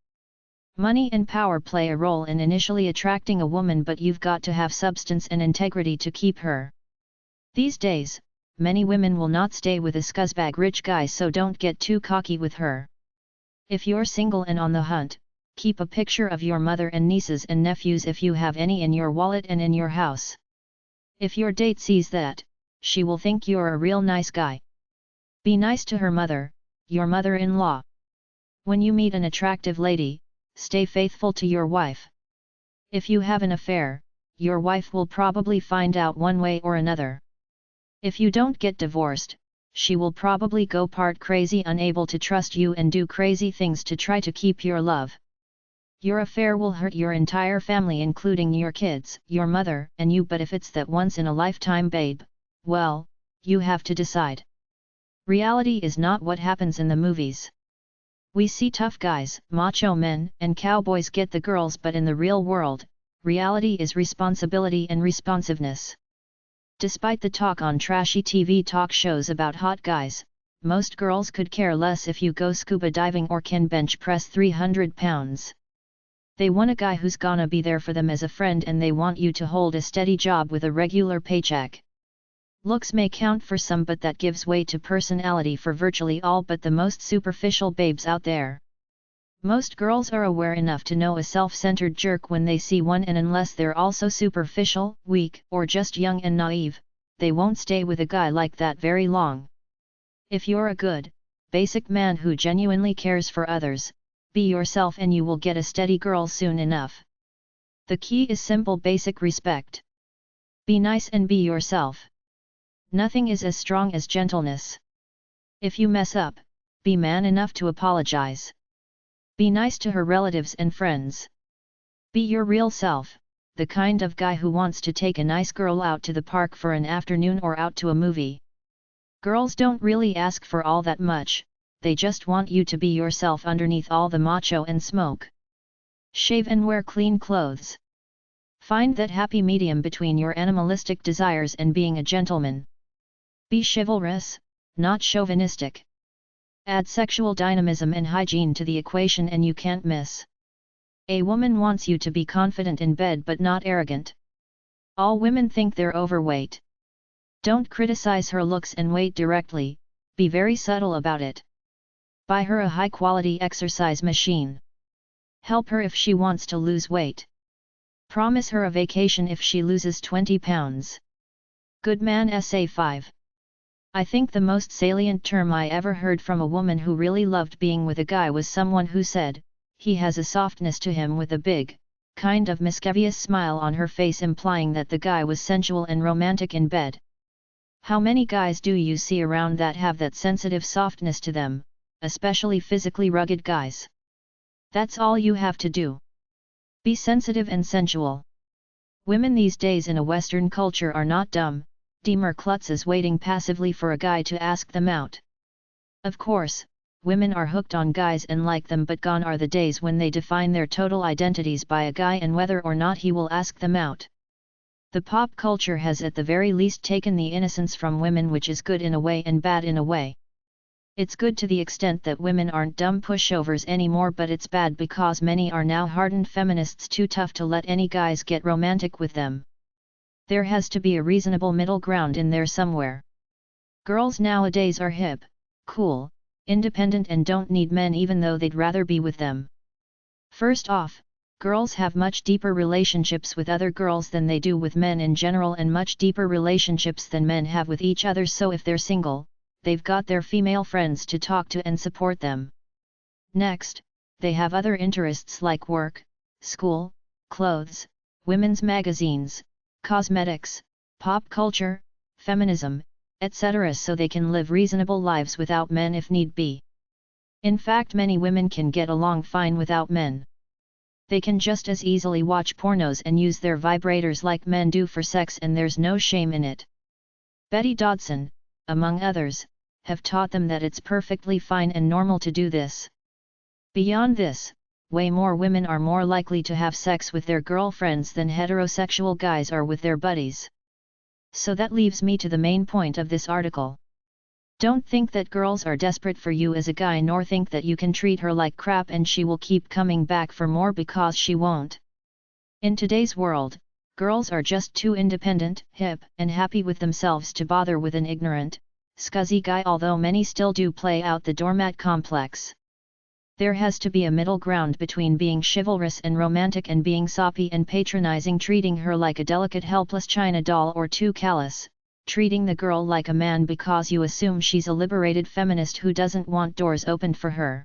Money and power play a role in initially attracting a woman, but you've got to have substance and integrity to keep her. These days, many women will not stay with a scuzzbag rich guy, so don't get too cocky with her. If you're single and on the hunt, keep a picture of your mother and nieces and nephews if you have any in your wallet and in your house. If your date sees that, she will think you're a real nice guy. Be nice to her mother, your mother-in-law. When you meet an attractive lady, stay faithful to your wife. If you have an affair, your wife will probably find out one way or another. If you don't get divorced, she will probably go part crazy, unable to trust you, and do crazy things to try to keep your love. Your affair will hurt your entire family, including your kids, your mother, and you, but if it's that once-in-a-lifetime babe, well, you have to decide. Reality is not what happens in the movies. We see tough guys, macho men, and cowboys get the girls, but in the real world, reality is responsibility and responsiveness. Despite the talk on trashy TV talk shows about hot guys, most girls could care less if you go scuba diving or can bench press 300 pounds. They want a guy who's gonna be there for them as a friend, and they want you to hold a steady job with a regular paycheck. Looks may count for some, but that gives way to personality for virtually all but the most superficial babes out there. Most girls are aware enough to know a self-centered jerk when they see one, and unless they're also superficial, weak, or just young and naive, they won't stay with a guy like that very long. If you're a good, basic man who genuinely cares for others, be yourself and you will get a steady girl soon enough. The key is simple: basic respect. Be nice and be yourself. Nothing is as strong as gentleness. If you mess up, be man enough to apologize. Be nice to her relatives and friends. Be your real self, the kind of guy who wants to take a nice girl out to the park for an afternoon or out to a movie. Girls don't really ask for all that much, they just want you to be yourself underneath all the macho and smoke. Shave and wear clean clothes. Find that happy medium between your animalistic desires and being a gentleman. Be chivalrous, not chauvinistic. Add sexual dynamism and hygiene to the equation and you can't miss. A woman wants you to be confident in bed but not arrogant. All women think they're overweight. Don't criticize her looks and weight directly, be very subtle about it. Buy her a high-quality exercise machine. Help her if she wants to lose weight. Promise her a vacation if she loses 20 pounds. Good man Essay 5. I think the most salient term I ever heard from a woman who really loved being with a guy was someone who said, he has a softness to him, with a big, kind of mischievous smile on her face, implying that the guy was sensual and romantic in bed. How many guys do you see around that have that sensitive softness to them, especially physically rugged guys? That's all you have to do. Be sensitive and sensual. Women these days in a Western culture are not dumb, demure klutzes waiting passively for a guy to ask them out. Of course, women are hooked on guys and like them, but gone are the days when they define their total identities by a guy and whether or not he will ask them out. The pop culture has at the very least taken the innocence from women, which is good in a way and bad in a way. It's good to the extent that women aren't dumb pushovers anymore, but it's bad because many are now hardened feminists too tough to let any guys get romantic with them. There has to be a reasonable middle ground in there somewhere. Girls nowadays are hip, cool, independent and don't need men even though they'd rather be with them. First off, girls have much deeper relationships with other girls than they do with men in general, and much deeper relationships than men have with each other, so if they're single, they've got their female friends to talk to and support them. Next, they have other interests like work, school, clothes, women's magazines, cosmetics, pop culture, feminism, etc. so they can live reasonable lives without men if need be. In fact, many women can get along fine without men. They can just as easily watch pornos and use their vibrators like men do for sex, and there's no shame in it. Betty Dodson, among others, have taught them that it's perfectly fine and normal to do this. Beyond this, way more women are more likely to have sex with their girlfriends than heterosexual guys are with their buddies. So that leaves me to the main point of this article. Don't think that girls are desperate for you as a guy, nor think that you can treat her like crap and she will keep coming back for more, because she won't. In today's world, girls are just too independent, hip, and happy with themselves to bother with an ignorant, scuzzy guy, although many still do play out the doormat complex. There has to be a middle ground between being chivalrous and romantic and being soppy and patronizing, treating her like a delicate helpless china doll, or too callous, treating the girl like a man because you assume she's a liberated feminist who doesn't want doors opened for her.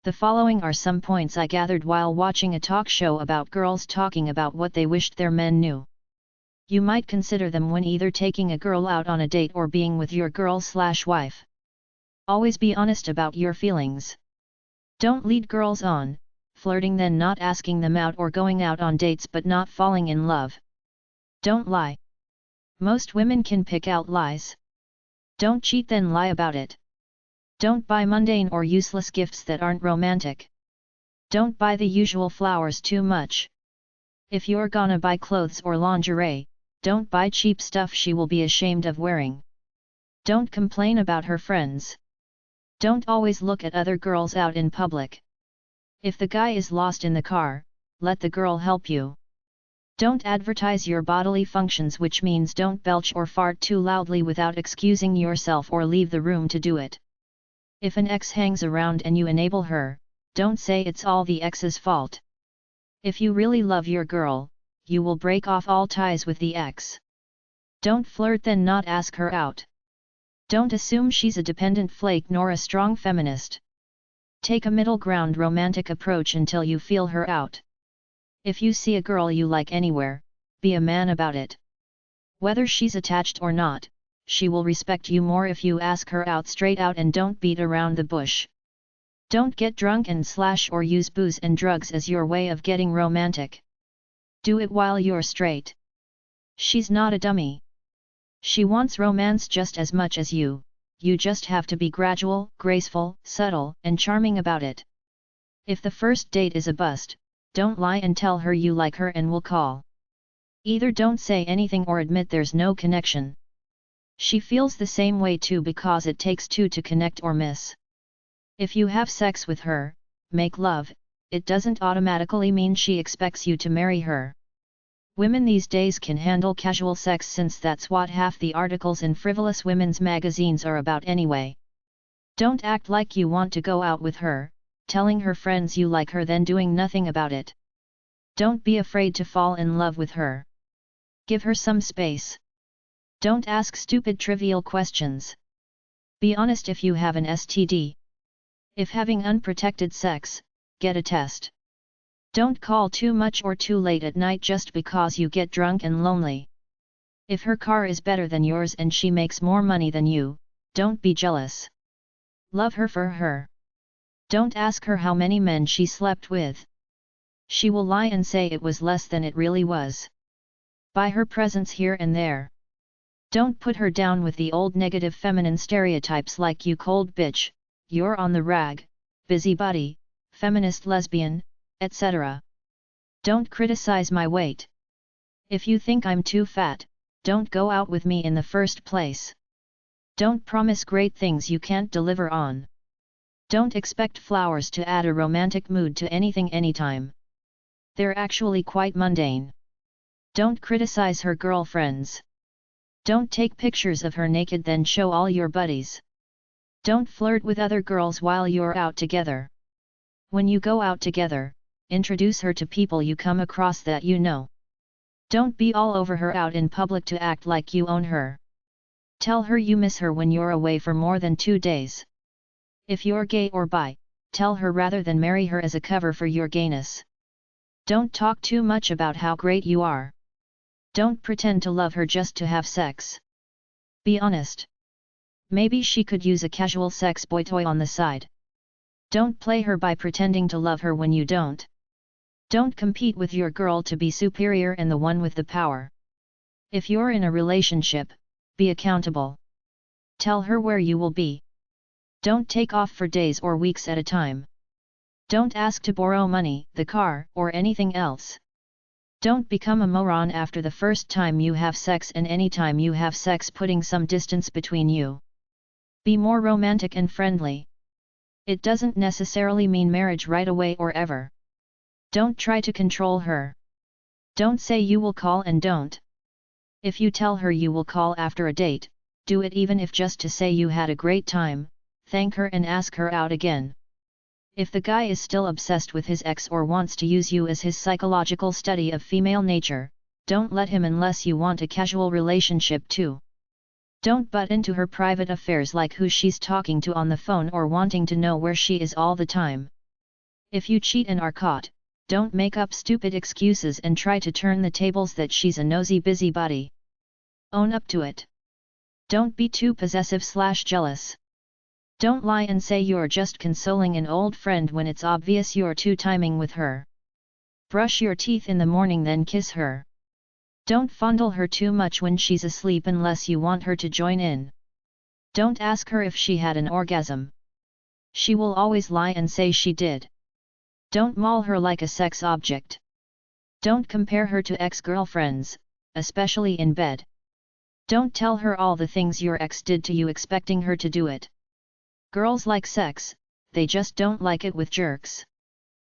The following are some points I gathered while watching a talk show about girls talking about what they wished their men knew. You might consider them when either taking a girl out on a date or being with your girl/wife. Always be honest about your feelings. Don't lead girls on, flirting then not asking them out, or going out on dates but not falling in love. Don't lie. Most women can pick out lies. Don't cheat then lie about it. Don't buy mundane or useless gifts that aren't romantic. Don't buy the usual flowers too much. If you're gonna buy clothes or lingerie, don't buy cheap stuff she will be ashamed of wearing. Don't complain about her friends. Don't always look at other girls out in public. If the guy is lost in the car, let the girl help you. Don't advertise your bodily functions, which means don't belch or fart too loudly without excusing yourself or leave the room to do it. If an ex hangs around and you enable her, don't say it's all the ex's fault. If you really love your girl, you will break off all ties with the ex. Don't flirt then not ask her out. Don't assume she's a dependent flake nor a strong feminist. Take a middle ground romantic approach until you feel her out. If you see a girl you like anywhere, be a man about it. Whether she's attached or not, she will respect you more if you ask her out straight out and don't beat around the bush. Don't get drunk and / or use booze and drugs as your way of getting romantic. Do it while you're straight. She's not a dummy. She wants romance just as much as you just have to be gradual, graceful, subtle, and charming about it. If the first date is a bust, don't lie and tell her you like her and will call. Either don't say anything or admit there's no connection. She feels the same way too, because it takes two to connect or miss. If you have sex with her, make love, it doesn't automatically mean she expects you to marry her. Women these days can handle casual sex, since that's what half the articles in frivolous women's magazines are about anyway. Don't act like you want to go out with her, telling her friends you like her then doing nothing about it. Don't be afraid to fall in love with her. Give her some space. Don't ask stupid trivial questions. Be honest if you have an STD. If having unprotected sex, get a test. Don't call too much or too late at night just because you get drunk and lonely. If her car is better than yours and she makes more money than you, don't be jealous. Love her for her. Don't ask her how many men she slept with. She will lie and say it was less than it really was. Buy her presents here and there. Don't put her down with the old negative feminine stereotypes like you cold bitch, you're on the rag, busybody, feminist lesbian, etc. Don't criticize my weight. If you think I'm too fat, don't go out with me in the first place. Don't promise great things you can't deliver on. Don't expect flowers to add a romantic mood to anything anytime. They're actually quite mundane. Don't criticize her girlfriends. Don't take pictures of her naked then show all your buddies. Don't flirt with other girls while you're out together. When you go out together, introduce her to people you come across that you know. Don't be all over her out in public to act like you own her. Tell her you miss her when you're away for more than 2 days. If you're gay or bi, tell her rather than marry her as a cover for your gayness. Don't talk too much about how great you are. Don't pretend to love her just to have sex. Be honest. Maybe she could use a casual sex boy toy on the side. Don't play her by pretending to love her when you don't. Don't compete with your girl to be superior and the one with the power. If you're in a relationship, be accountable. Tell her where you will be. Don't take off for days or weeks at a time. Don't ask to borrow money, the car, or anything else. Don't become a moron after the first time you have sex and anytime you have sex putting some distance between you. Be more romantic and friendly. It doesn't necessarily mean marriage right away or ever. Don't try to control her. Don't say you will call and don't. If you tell her you will call after a date, do it even if just to say you had a great time, thank her and ask her out again. If the guy is still obsessed with his ex or wants to use you as his psychological study of female nature, don't let him unless you want a casual relationship too. Don't butt into her private affairs like who she's talking to on the phone or wanting to know where she is all the time. If you cheat and are caught, don't make up stupid excuses and try to turn the tables that she's a nosy busybody. Own up to it. Don't be too possessive/jealous. Don't lie and say you're just consoling an old friend when it's obvious you're two-timing with her. Brush your teeth in the morning then kiss her. Don't fondle her too much when she's asleep unless you want her to join in. Don't ask her if she had an orgasm. She will always lie and say she did. Don't maul her like a sex object. Don't compare her to ex-girlfriends, especially in bed. Don't tell her all the things your ex did to you expecting her to do it. Girls like sex, they just don't like it with jerks.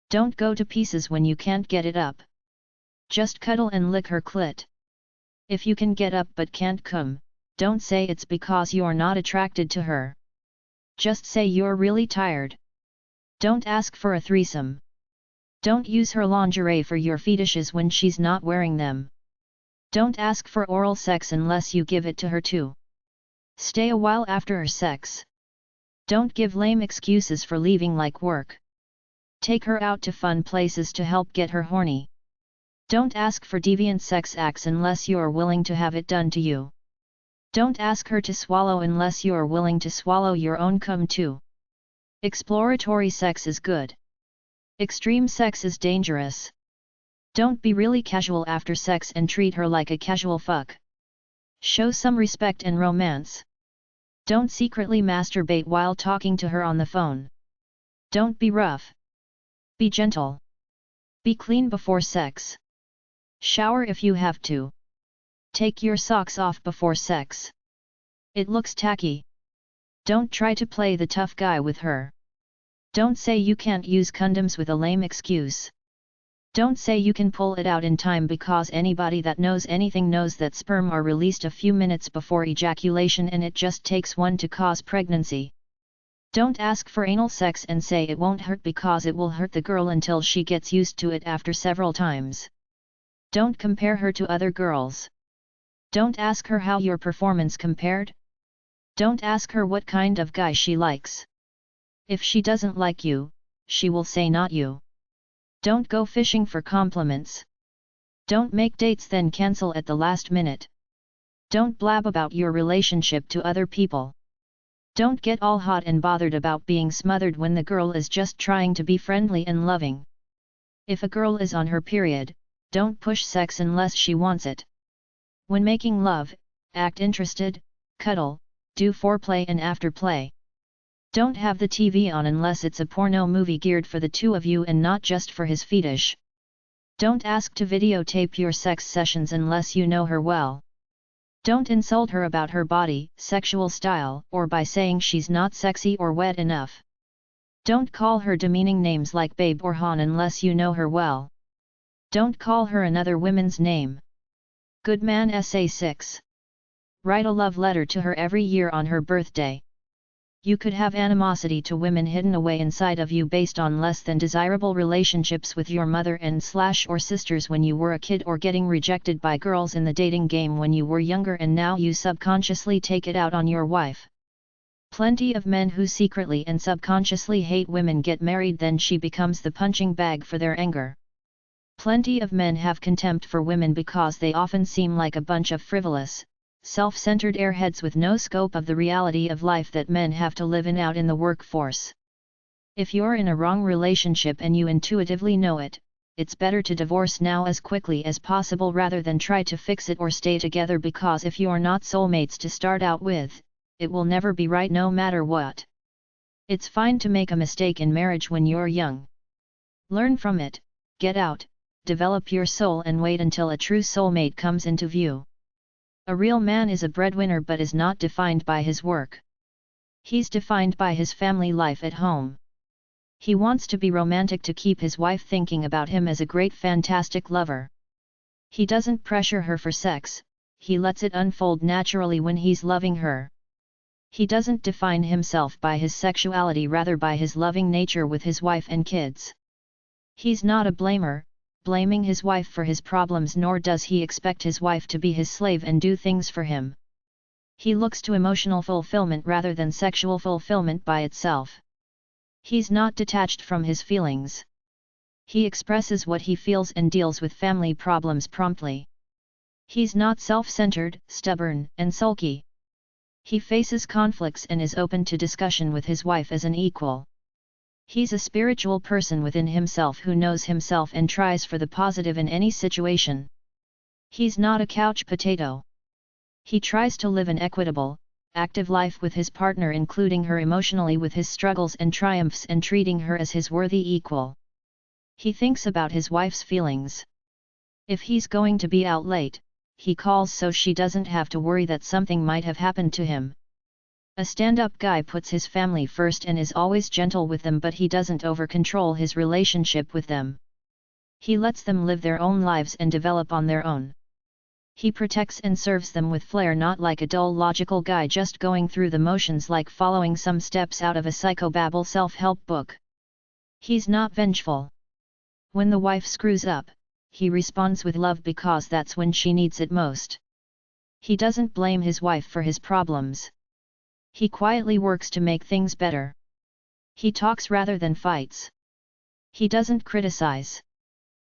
Don't go to pieces when you can't get it up. Just cuddle and lick her clit. If you can get up but can't come, don't say it's because you're not attracted to her. Just say you're really tired. Don't ask for a threesome. Don't use her lingerie for your fetishes when she's not wearing them. Don't ask for oral sex unless you give it to her too. Stay a while after her sex. Don't give lame excuses for leaving like work. Take her out to fun places to help get her horny. Don't ask for deviant sex acts unless you're willing to have it done to you. Don't ask her to swallow unless you're willing to swallow your own cum too. Exploratory sex is good. Extreme sex is dangerous. Don't be really casual after sex and treat her like a casual fuck. Show some respect and romance. Don't secretly masturbate while talking to her on the phone. Don't be rough. Be gentle. Be clean before sex. Shower if you have to. Take your socks off before sex. It looks tacky. Don't try to play the tough guy with her. Don't say you can't use condoms with a lame excuse. Don't say you can pull it out in time because anybody that knows anything knows that sperm are released a few minutes before ejaculation and it just takes one to cause pregnancy. Don't ask for anal sex and say it won't hurt because it will hurt the girl until she gets used to it after several times. Don't compare her to other girls. Don't ask her how your performance compared. Don't ask her what kind of guy she likes. If she doesn't like you, she will say not you. Don't go fishing for compliments. Don't make dates then cancel at the last minute. Don't blab about your relationship to other people. Don't get all hot and bothered about being smothered when the girl is just trying to be friendly and loving. If a girl is on her period, don't push sex unless she wants it. When making love, act interested, cuddle, do foreplay and afterplay. Don't have the TV on unless it's a porno movie geared for the two of you and not just for his fetish. Don't ask to videotape your sex sessions unless you know her well. Don't insult her about her body, sexual style, or by saying she's not sexy or wet enough. Don't call her demeaning names like babe or hon unless you know her well. Don't call her another woman's name. Good man Essay 6. Write a love letter to her every year on her birthday. You could have animosity to women hidden away inside of you based on less than desirable relationships with your mother and/or sisters when you were a kid or getting rejected by girls in the dating game when you were younger and now you subconsciously take it out on your wife. Plenty of men who secretly and subconsciously hate women get married then she becomes the punching bag for their anger. Plenty of men have contempt for women because they often seem like a bunch of frivolous, self-centered airheads with no scope of the reality of life that men have to live in out in the workforce. If you're in a wrong relationship and you intuitively know it, it's better to divorce now as quickly as possible rather than try to fix it or stay together, because if you're not soulmates to start out with, it will never be right no matter what. It's fine to make a mistake in marriage when you're young. Learn from it, get out, develop your soul and wait until a true soulmate comes into view. A real man is a breadwinner but is not defined by his work. He's defined by his family life at home. He wants to be romantic to keep his wife thinking about him as a great fantastic lover. He doesn't pressure her for sex, he lets it unfold naturally when he's loving her. He doesn't define himself by his sexuality, rather by his loving nature with his wife and kids. He's not a blamer, blaming his wife for his problems, nor does he expect his wife to be his slave and do things for him. He looks to emotional fulfillment rather than sexual fulfillment by itself. He's not detached from his feelings. He expresses what he feels and deals with family problems promptly. He's not self-centered, stubborn, and sulky. He faces conflicts and is open to discussion with his wife as an equal. He's a spiritual person within himself who knows himself and tries for the positive in any situation. He's not a couch potato. He tries to live an equitable, active life with his partner, including her emotionally with his struggles and triumphs and treating her as his worthy equal. He thinks about his wife's feelings. If he's going to be out late, he calls so she doesn't have to worry that something might have happened to him. A stand-up guy puts his family first and is always gentle with them, but he doesn't over-control his relationship with them. He lets them live their own lives and develop on their own. He protects and serves them with flair, not like a dull logical guy just going through the motions like following some steps out of a psychobabble self-help book. He's not vengeful. When the wife screws up, he responds with love because that's when she needs it most. He doesn't blame his wife for his problems. He quietly works to make things better. He talks rather than fights. He doesn't criticize.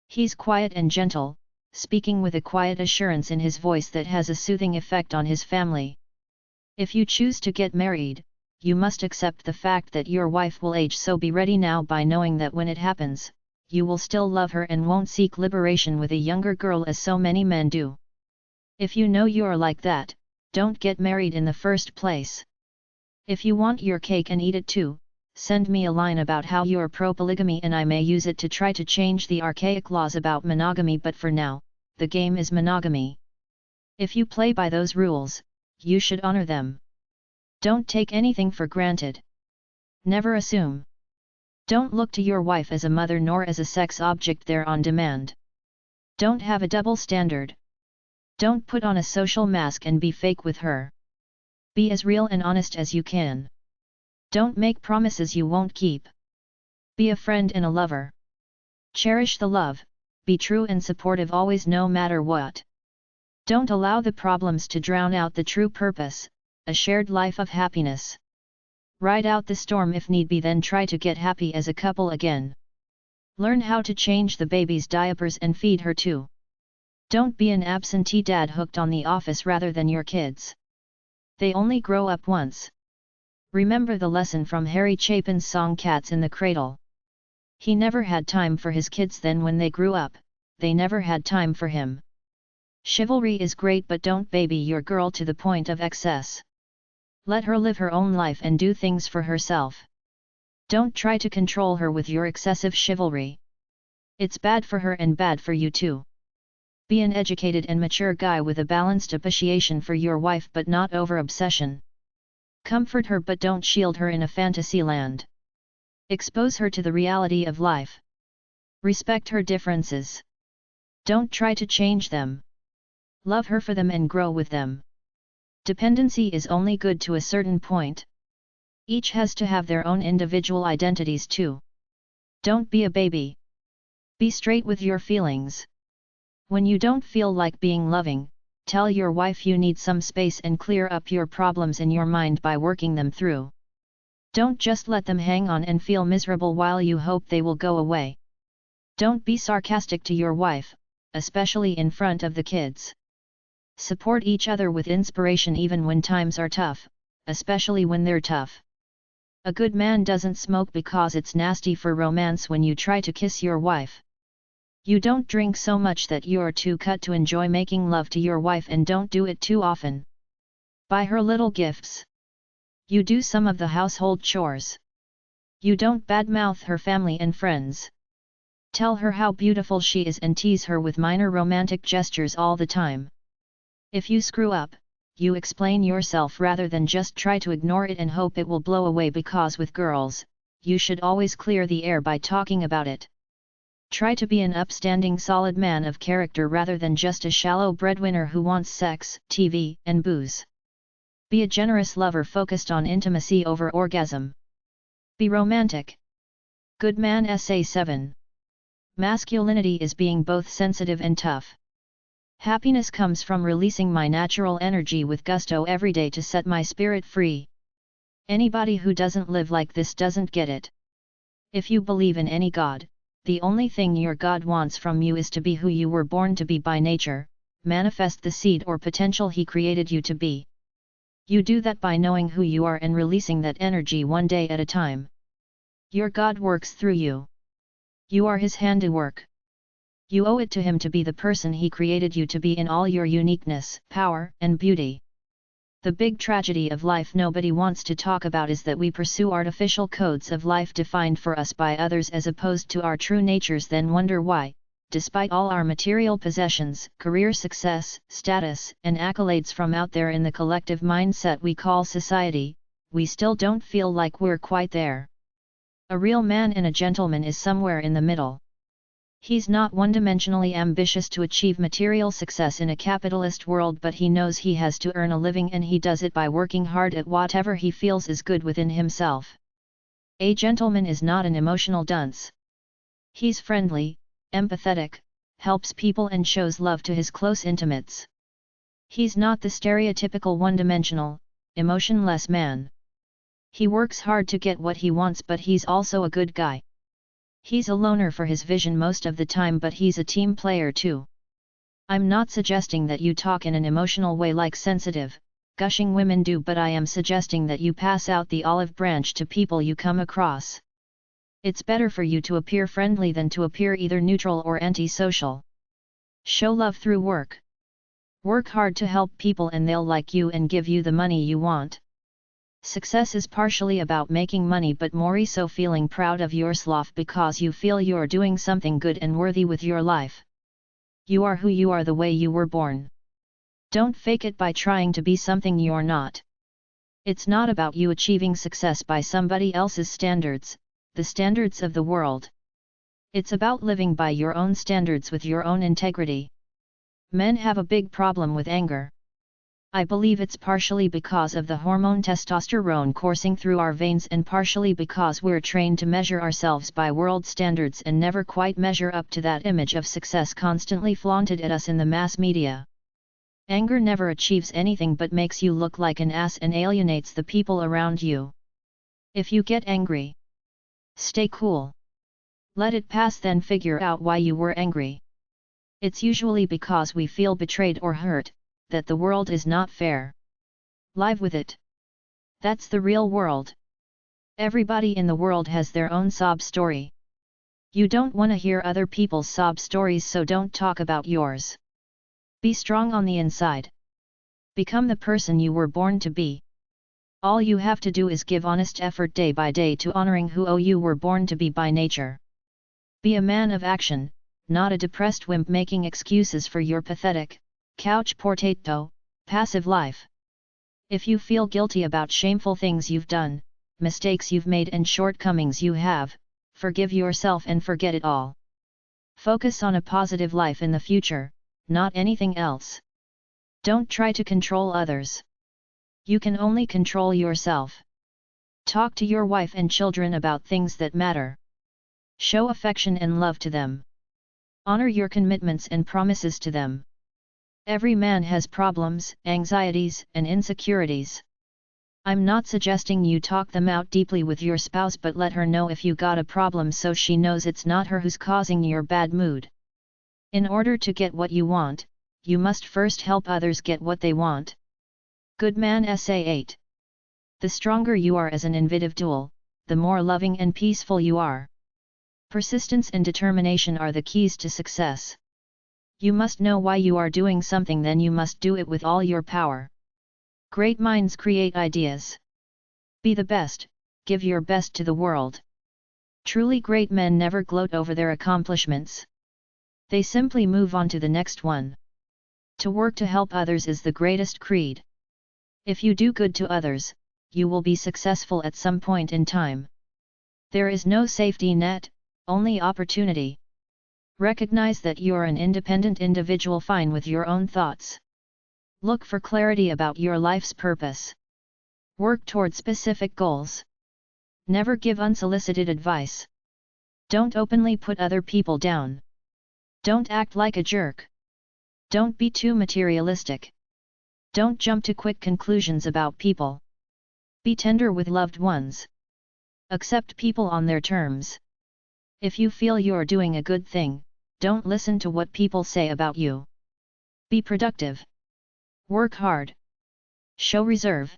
He's quiet and gentle, speaking with a quiet assurance in his voice that has a soothing effect on his family. If you choose to get married, you must accept the fact that your wife will age, so be ready now by knowing that when it happens, you will still love her and won't seek liberation with a younger girl as so many men do. If you know you're like that, don't get married in the first place. If you want your cake and eat it too, send me a line about how you're pro-polygamy and I may use it to try to change the archaic laws about monogamy, but for now, the game is monogamy. If you play by those rules, you should honor them. Don't take anything for granted. Never assume. Don't look to your wife as a mother nor as a sex object there on demand. Don't have a double standard. Don't put on a social mask and be fake with her. Be as real and honest as you can. Don't make promises you won't keep. Be a friend and a lover. Cherish the love, be true and supportive always no matter what. Don't allow the problems to drown out the true purpose, a shared life of happiness. Ride out the storm if need be, then try to get happy as a couple again. Learn how to change the baby's diapers and feed her too. Don't be an absentee dad hooked on the office rather than your kids. They only grow up once. Remember the lesson from Harry Chapin's song Cats in the Cradle. He never had time for his kids, then when they grew up, they never had time for him. Chivalry is great, but don't baby your girl to the point of excess. Let her live her own life and do things for herself. Don't try to control her with your excessive chivalry. It's bad for her and bad for you too. Be an educated and mature guy with a balanced appreciation for your wife but not over-obsession. Comfort her but don't shield her in a fantasy land. Expose her to the reality of life. Respect her differences. Don't try to change them. Love her for them and grow with them. Dependency is only good to a certain point. Each has to have their own individual identities too. Don't be a baby. Be straight with your feelings. When you don't feel like being loving, tell your wife you need some space and clear up your problems in your mind by working them through. Don't just let them hang on and feel miserable while you hope they will go away. Don't be sarcastic to your wife, especially in front of the kids. Support each other with inspiration even when times are tough, especially when they're tough. A good man doesn't smoke because it's nasty for romance when you try to kiss your wife. You don't drink so much that you're too cut to enjoy making love to your wife, and don't do it too often. Buy her little gifts. You do some of the household chores. You don't badmouth her family and friends. Tell her how beautiful she is and tease her with minor romantic gestures all the time. If you screw up, you explain yourself rather than just try to ignore it and hope it will blow away, because with girls, you should always clear the air by talking about it. Try to be an upstanding solid man of character rather than just a shallow breadwinner who wants sex, TV, and booze. Be a generous lover focused on intimacy over orgasm. Be romantic. Good man Essay 7. Masculinity is being both sensitive and tough. Happiness comes from releasing my natural energy with gusto every day to set my spirit free. Anybody who doesn't live like this doesn't get it. If you believe in any god, the only thing your God wants from you is to be who you were born to be by nature, manifest the seed or potential He created you to be. You do that by knowing who you are and releasing that energy one day at a time. Your God works through you. You are His handiwork. You owe it to Him to be the person He created you to be in all your uniqueness, power, and beauty. The big tragedy of life nobody wants to talk about is that we pursue artificial codes of life defined for us by others as opposed to our true natures, then wonder why, despite all our material possessions, career success, status, and accolades from out there in the collective mindset we call society, we still don't feel like we're quite there. A real man and a gentleman is somewhere in the middle. He's not one-dimensionally ambitious to achieve material success in a capitalist world, but he knows he has to earn a living, and he does it by working hard at whatever he feels is good within himself. A gentleman is not an emotional dunce. He's friendly, empathetic, helps people and shows love to his close intimates. He's not the stereotypical one-dimensional, emotionless man. He works hard to get what he wants, but he's also a good guy. He's a loner for his vision most of the time, but he's a team player too. I'm not suggesting that you talk in an emotional way like sensitive, gushing women do, but I am suggesting that you pass out the olive branch to people you come across. It's better for you to appear friendly than to appear either neutral or antisocial. Show love through work. Work hard to help people and they'll like you and give you the money you want. Success is partially about making money, but more so feeling proud of yourself because you feel you're doing something good and worthy with your life. You are who you are the way you were born. Don't fake it by trying to be something you're not. It's not about you achieving success by somebody else's standards, the standards of the world. It's about living by your own standards with your own integrity. Men have a big problem with anger. I believe it's partially because of the hormone testosterone coursing through our veins, and partially because we're trained to measure ourselves by world standards and never quite measure up to that image of success constantly flaunted at us in the mass media. Anger never achieves anything but makes you look like an ass and alienates the people around you. If you get angry, stay cool. Let it pass, then figure out why you were angry. It's usually because we feel betrayed or hurt, that the world is not fair. Live with it. That's the real world. Everybody in the world has their own sob story. You don't want to hear other people's sob stories, so don't talk about yours. Be strong on the inside. Become the person you were born to be. All you have to do is give honest effort day by day to honoring who you were born to be by nature. Be a man of action, not a depressed wimp making excuses for your pathetic, couch potato, passive life. If you feel guilty about shameful things you've done, mistakes you've made and shortcomings you have, forgive yourself and forget it all. Focus on a positive life in the future, not anything else. Don't try to control others. You can only control yourself. Talk to your wife and children about things that matter. Show affection and love to them. Honor your commitments and promises to them. Every man has problems, anxieties, and insecurities. I'm not suggesting you talk them out deeply with your spouse, but let her know if you got a problem so she knows it's not her who's causing your bad mood. In order to get what you want, you must first help others get what they want. Good Man Essay 8. The stronger you are as an individual, the more loving and peaceful you are. Persistence and determination are the keys to success. You must know why you are doing something, then you must do it with all your power. Great minds create ideas. Be the best, give your best to the world. Truly great men never gloat over their accomplishments. They simply move on to the next one. To work to help others is the greatest creed. If you do good to others, you will be successful at some point in time. There is no safety net, only opportunity. Recognize that you're an independent individual, fine with your own thoughts. Look for clarity about your life's purpose. Work toward specific goals. Never give unsolicited advice. Don't openly put other people down. Don't act like a jerk. Don't be too materialistic. Don't jump to quick conclusions about people. Be tender with loved ones. Accept people on their terms. If you feel you're doing a good thing, don't listen to what people say about you. Be productive. Work hard. Show reserve.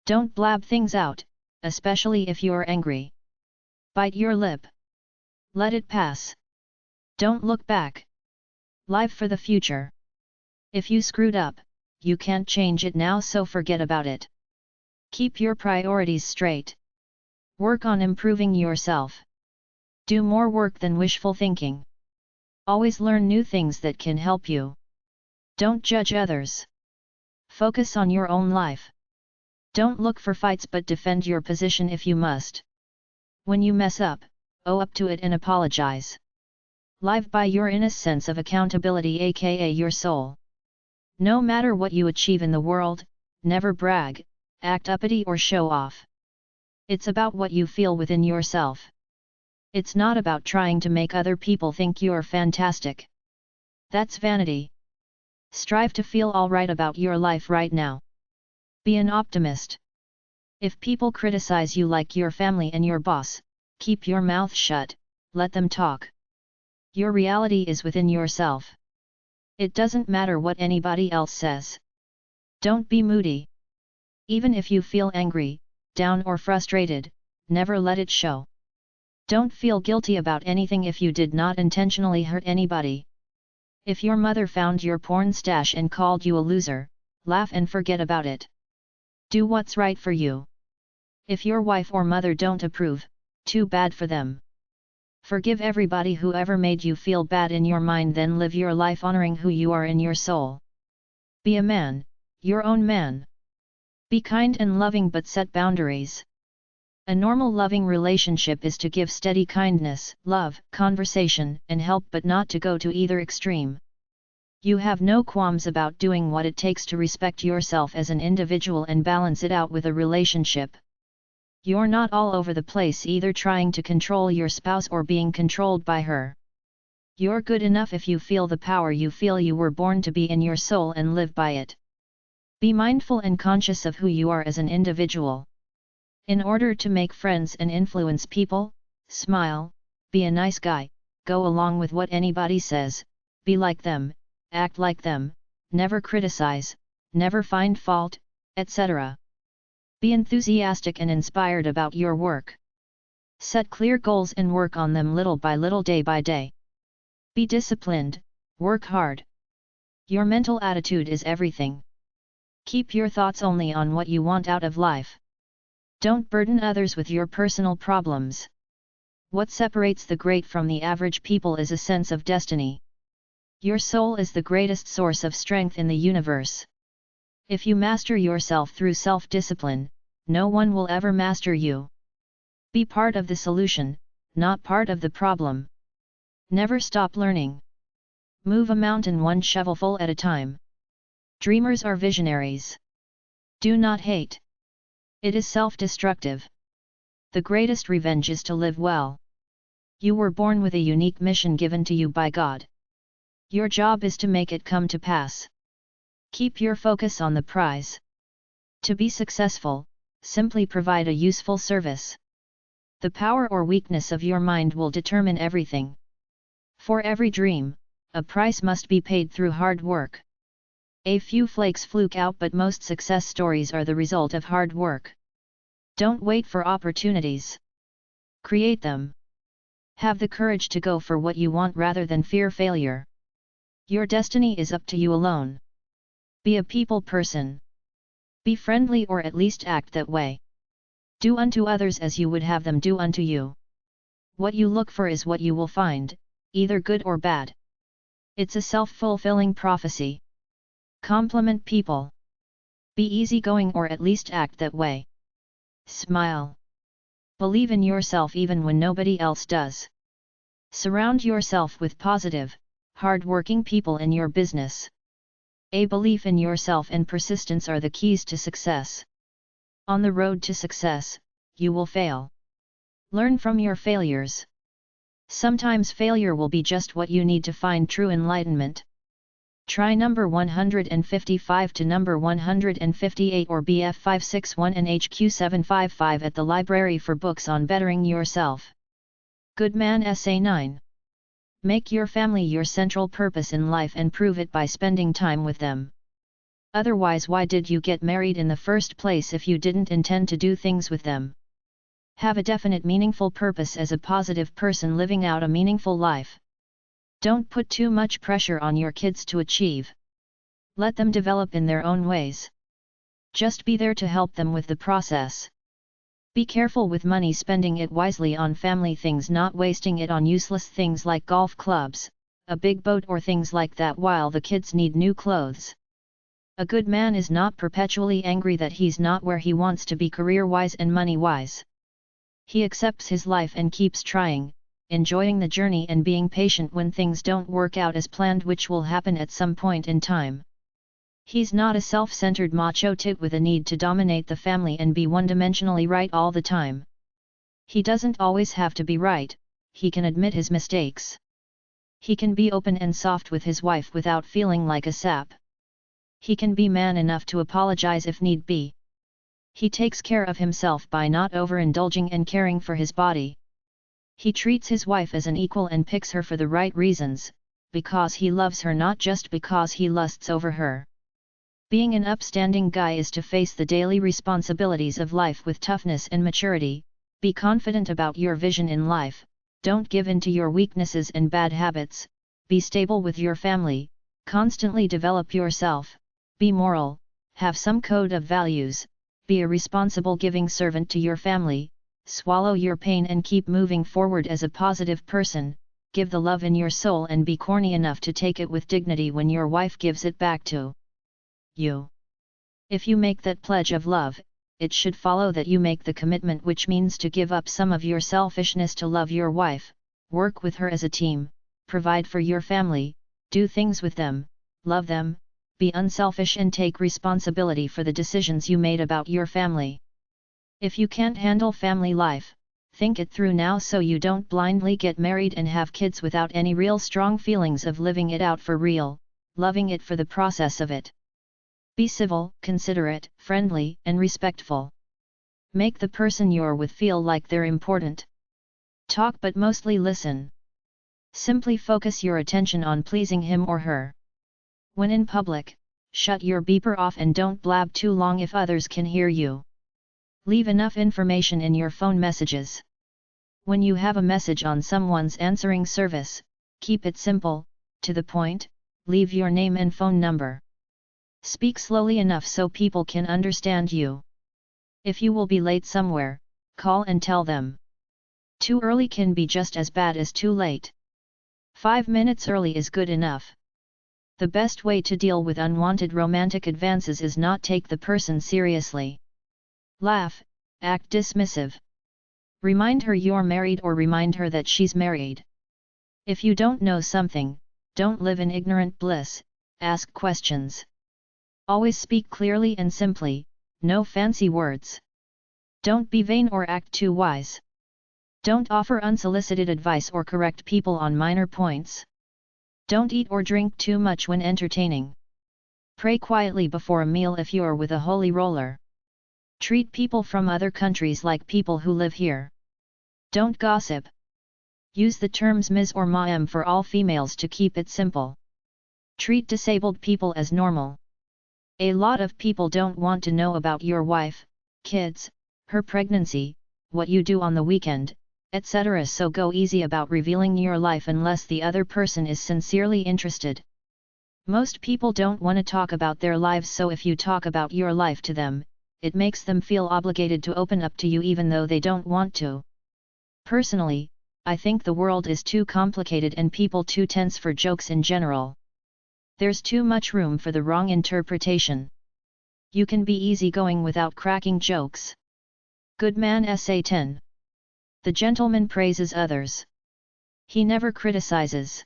Don't blab things out, especially if you're angry. Bite your lip. Let it pass. Don't look back. Live for the future. If you screwed up, you can't change it now, so forget about it. Keep your priorities straight. Work on improving yourself. Do more work than wishful thinking. Always learn new things that can help you. Don't judge others. Focus on your own life. Don't look for fights but defend your position if you must. When you mess up, own up to it and apologize. Live by your innocent sense of accountability, aka your soul. No matter what you achieve in the world, never brag, act uppity or show off. It's about what you feel within yourself. It's not about trying to make other people think you're fantastic. That's vanity. Strive to feel alright about your life right now. Be an optimist. If people criticize you like your family and your boss, keep your mouth shut, let them talk. Your reality is within yourself. It doesn't matter what anybody else says. Don't be moody. Even if you feel angry, down or frustrated, never let it show. Don't feel guilty about anything if you did not intentionally hurt anybody. If your mother found your porn stash and called you a loser, laugh and forget about it. Do what's right for you. If your wife or mother don't approve, too bad for them. Forgive everybody who ever made you feel bad in your mind, then live your life honoring who you are in your soul. Be a man, your own man. Be kind and loving but set boundaries. A normal loving relationship is to give steady kindness, love, conversation, and help, but not to go to either extreme. You have no qualms about doing what it takes to respect yourself as an individual and balance it out with a relationship. You're not all over the place either, trying to control your spouse or being controlled by her. You're good enough if you feel the power you feel you were born to be in your soul and live by it. Be mindful and conscious of who you are as an individual. In order to make friends and influence people, smile, be a nice guy, go along with what anybody says, be like them, act like them, never criticize, never find fault, etc. Be enthusiastic and inspired about your work. Set clear goals and work on them little by little, day by day. Be disciplined, work hard. Your mental attitude is everything. Keep your thoughts only on what you want out of life. Don't burden others with your personal problems. What separates the great from the average people is a sense of destiny. Your soul is the greatest source of strength in the universe. If you master yourself through self-discipline, no one will ever master you. Be part of the solution, not part of the problem. Never stop learning. Move a mountain one shovelful at a time. Dreamers are visionaries. Do not hate. It is self-destructive. The greatest revenge is to live well. You were born with a unique mission given to you by God. Your job is to make it come to pass. Keep your focus on the prize. To be successful, simply provide a useful service. The power or weakness of your mind will determine everything. For every dream, a price must be paid through hard work. A few flakes fluke out, but most success stories are the result of hard work. Don't wait for opportunities. Create them. Have the courage to go for what you want rather than fear failure. Your destiny is up to you alone. Be a people person. Be friendly, or at least act that way. Do unto others as you would have them do unto you. What you look for is what you will find, either good or bad. It's a self-fulfilling prophecy. Compliment people. Be easygoing, or at least act that way. Smile. Believe in yourself even when nobody else does. Surround yourself with positive, hard-working people in your business. A belief in yourself and persistence are the keys to success. On the road to success, you will fail. Learn from your failures. Sometimes failure will be just what you need to find true enlightenment. Try number 155 to number 158 or BF 561 and HQ 755 at the library for books on bettering yourself. Goodman Essay 9. Make your family your central purpose in life and prove it by spending time with them. Otherwise, why did you get married in the first place if you didn't intend to do things with them? Have a definite meaningful purpose as a positive person living out a meaningful life. Don't put too much pressure on your kids to achieve. Let them develop in their own ways. Just be there to help them with the process. Be careful with money, spending it wisely on family things, not wasting it on useless things like golf clubs, a big boat or things like that while the kids need new clothes. A good man is not perpetually angry that he's not where he wants to be career-wise and money-wise. He accepts his life and keeps trying, enjoying the journey and being patient when things don't work out as planned, which will happen at some point in time. He's not a self-centered macho tit with a need to dominate the family and be one-dimensionally right all the time. He doesn't always have to be right, he can admit his mistakes. He can be open and soft with his wife without feeling like a sap. He can be man enough to apologize if need be. He takes care of himself by not overindulging and caring for his body. He treats his wife as an equal and picks her for the right reasons, because he loves her, not just because he lusts over her. Being an upstanding guy is to face the daily responsibilities of life with toughness and maturity. Be confident about your vision in life, don't give in to your weaknesses and bad habits, be stable with your family, constantly develop yourself, be moral, have some code of values, be a responsible giving servant to your family, swallow your pain and keep moving forward as a positive person, give the love in your soul and be corny enough to take it with dignity when your wife gives it back to you. If you make that pledge of love, it should follow that you make the commitment, which means to give up some of your selfishness to love your wife, work with her as a team, provide for your family, do things with them, love them, be unselfish and take responsibility for the decisions you made about your family. If you can't handle family life, think it through now so you don't blindly get married and have kids without any real strong feelings of living it out for real, loving it for the process of it. Be civil, considerate, friendly, and respectful. Make the person you're with feel like they're important. Talk but mostly listen. Simply focus your attention on pleasing him or her. When in public, shut your beeper off and don't blab too long if others can hear you. Leave enough information in your phone messages. When you have a message on someone's answering service, keep it simple, to the point, leave your name and phone number. Speak slowly enough so people can understand you. If you will be late somewhere, call and tell them. Too early can be just as bad as too late. 5 minutes early is good enough. The best way to deal with unwanted romantic advances is not take the person seriously. Laugh, act dismissive. Remind her you're married or remind her that she's married. If you don't know something, don't live in ignorant bliss, ask questions. Always speak clearly and simply, no fancy words. Don't be vain or act too wise. Don't offer unsolicited advice or correct people on minor points. Don't eat or drink too much when entertaining. Pray quietly before a meal if you're with a holy roller. Treat people from other countries like people who live here. Don't gossip. Use the terms Ms. or ma'am for all females to keep it simple. Treat disabled people as normal. A lot of people don't want to know about your wife, kids, her pregnancy, what you do on the weekend, etc. So go easy about revealing your life unless the other person is sincerely interested. Most people don't want to talk about their lives, so if you talk about your life to them, it makes them feel obligated to open up to you even though they don't want to. Personally, I think the world is too complicated and people too tense for jokes in general. There's too much room for the wrong interpretation. You can be easygoing without cracking jokes. Good man Essay 10. The gentleman praises others. He never criticizes.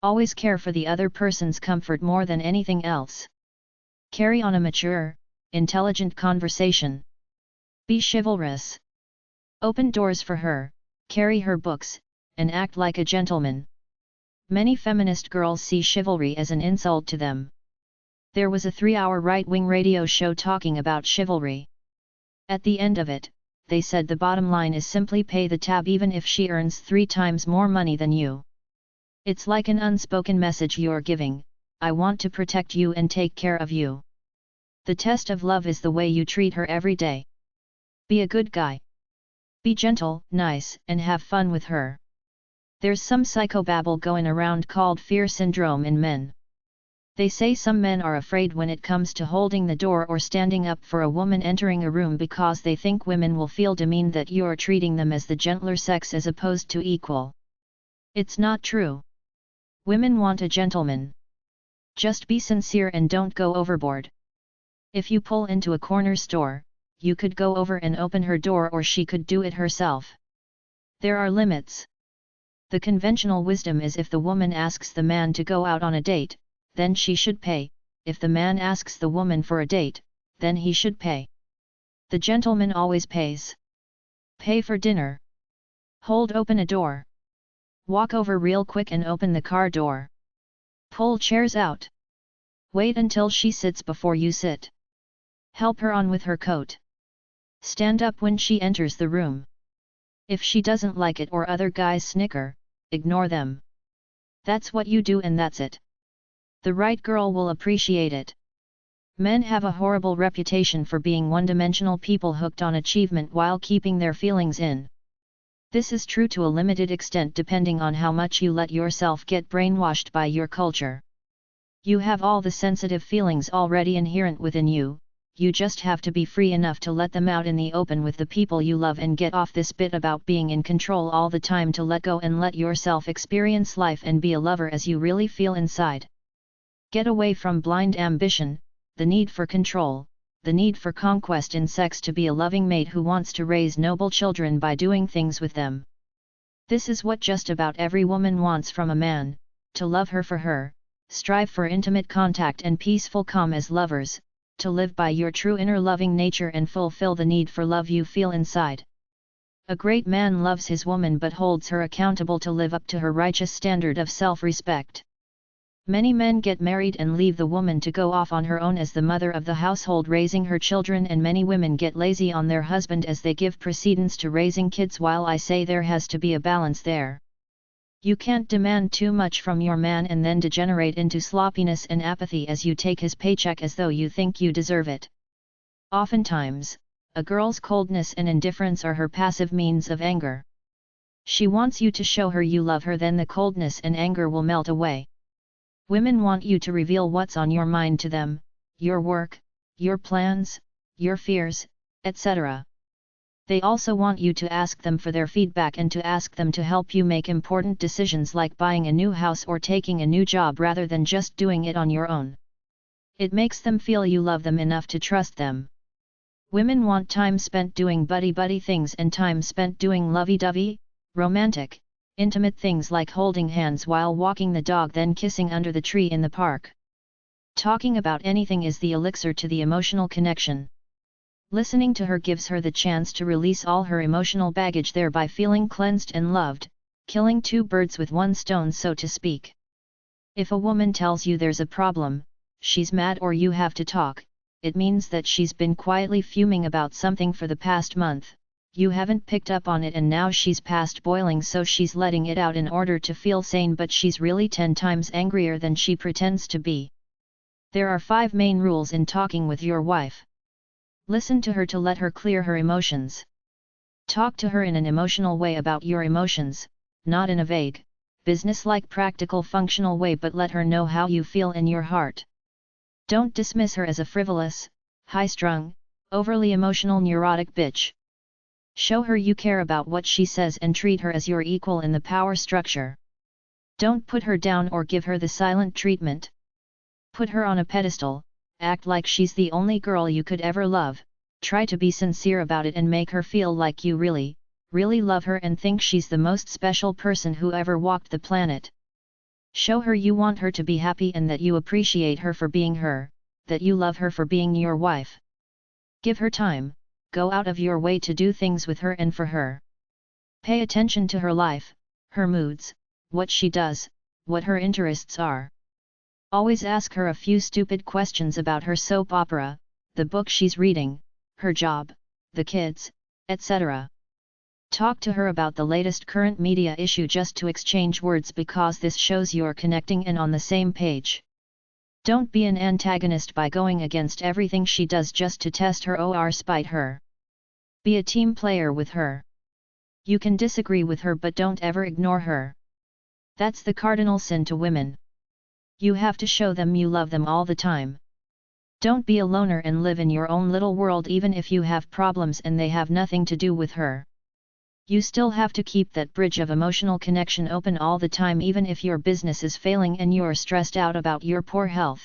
Always care for the other person's comfort more than anything else. Carry on a mature, intelligent conversation. Be chivalrous. Open doors for her, carry her books, and act like a gentleman. Many feminist girls see chivalry as an insult to them. There was a 3-hour right-wing radio show talking about chivalry. At the end of it, they said the bottom line is simply pay the tab even if she earns 3 times more money than you. It's like an unspoken message you're giving, I want to protect you and take care of you. The test of love is the way you treat her every day. Be a good guy. Be gentle, nice, and have fun with her. There's some psychobabble going around called fear syndrome in men. They say some men are afraid when it comes to holding the door or standing up for a woman entering a room because they think women will feel demeaned that you're treating them as the gentler sex as opposed to equal. It's not true. Women want a gentleman. Just be sincere and don't go overboard. If you pull into a corner store, you could go over and open her door or she could do it herself. There are limits. The conventional wisdom is if the woman asks the man to go out on a date, then she should pay. If the man asks the woman for a date, then he should pay. The gentleman always pays. Pay for dinner. Hold open a door. Walk over real quick and open the car door. Pull chairs out. Wait until she sits before you sit. Help her on with her coat. Stand up when she enters the room. If she doesn't like it or other guys snicker, ignore them. That's what you do and that's it. The right girl will appreciate it. Men have a horrible reputation for being one-dimensional people hooked on achievement while keeping their feelings in. This is true to a limited extent depending on how much you let yourself get brainwashed by your culture. You have all the sensitive feelings already inherent within you, you just have to be free enough to let them out in the open with the people you love and get off this bit about being in control all the time to let go and let yourself experience life and be a lover as you really feel inside. Get away from blind ambition, the need for control, the need for conquest in sex to be a loving mate who wants to raise noble children by doing things with them. This is what just about every woman wants from a man, to love her for her, strive for intimate contact and peaceful calm as lovers, to live by your true inner loving nature and fulfill the need for love you feel inside. A great man loves his woman but holds her accountable to live up to her righteous standard of self-respect. Many men get married and leave the woman to go off on her own as the mother of the household raising her children, and many women get lazy on their husband as they give precedence to raising kids. While I say there has to be a balance there. You can't demand too much from your man and then degenerate into sloppiness and apathy as you take his paycheck as though you think you deserve it. Oftentimes, a girl's coldness and indifference are her passive means of anger. She wants you to show her you love her, then the coldness and anger will melt away. Women want you to reveal what's on your mind to them, your work, your plans, your fears, etc. They also want you to ask them for their feedback and to ask them to help you make important decisions like buying a new house or taking a new job rather than just doing it on your own. It makes them feel you love them enough to trust them. Women want time spent doing buddy-buddy things and time spent doing lovey-dovey, romantic, intimate things like holding hands while walking the dog, then kissing under the tree in the park. Talking about anything is the elixir to the emotional connection. Listening to her gives her the chance to release all her emotional baggage, thereby feeling cleansed and loved, killing 2 birds with 1 stone, so to speak. If a woman tells you there's a problem, she's mad or you have to talk, it means that she's been quietly fuming about something for the past month. You haven't picked up on it and now she's past boiling, so she's letting it out in order to feel sane, but she's really 10 times angrier than she pretends to be. There are 5 main rules in talking with your wife. Listen to her to let her clear her emotions. Talk to her in an emotional way about your emotions, not in a vague, business-like practical functional way, but let her know how you feel in your heart. Don't dismiss her as a frivolous, high-strung, overly emotional neurotic bitch. Show her you care about what she says and treat her as your equal in the power structure. Don't put her down or give her the silent treatment. Put her on a pedestal, act like she's the only girl you could ever love, try to be sincere about it and make her feel like you really, really love her and think she's the most special person who ever walked the planet. Show her you want her to be happy and that you appreciate her for being her, that you love her for being your wife. Give her time, go out of your way to do things with her and for her. Pay attention to her life, her moods, what she does, what her interests are. Always ask her a few stupid questions about her soap opera, the book she's reading, her job, the kids, etc. Talk to her about the latest current media issue just to exchange words, because this shows you're connecting and on the same page. Don't be an antagonist by going against everything she does just to test her or spite her. Be a team player with her. You can disagree with her, but don't ever ignore her. That's the cardinal sin to women. You have to show them you love them all the time. Don't be a loner and live in your own little world even if you have problems and they have nothing to do with her. You still have to keep that bridge of emotional connection open all the time, even if your business is failing and you're stressed out about your poor health.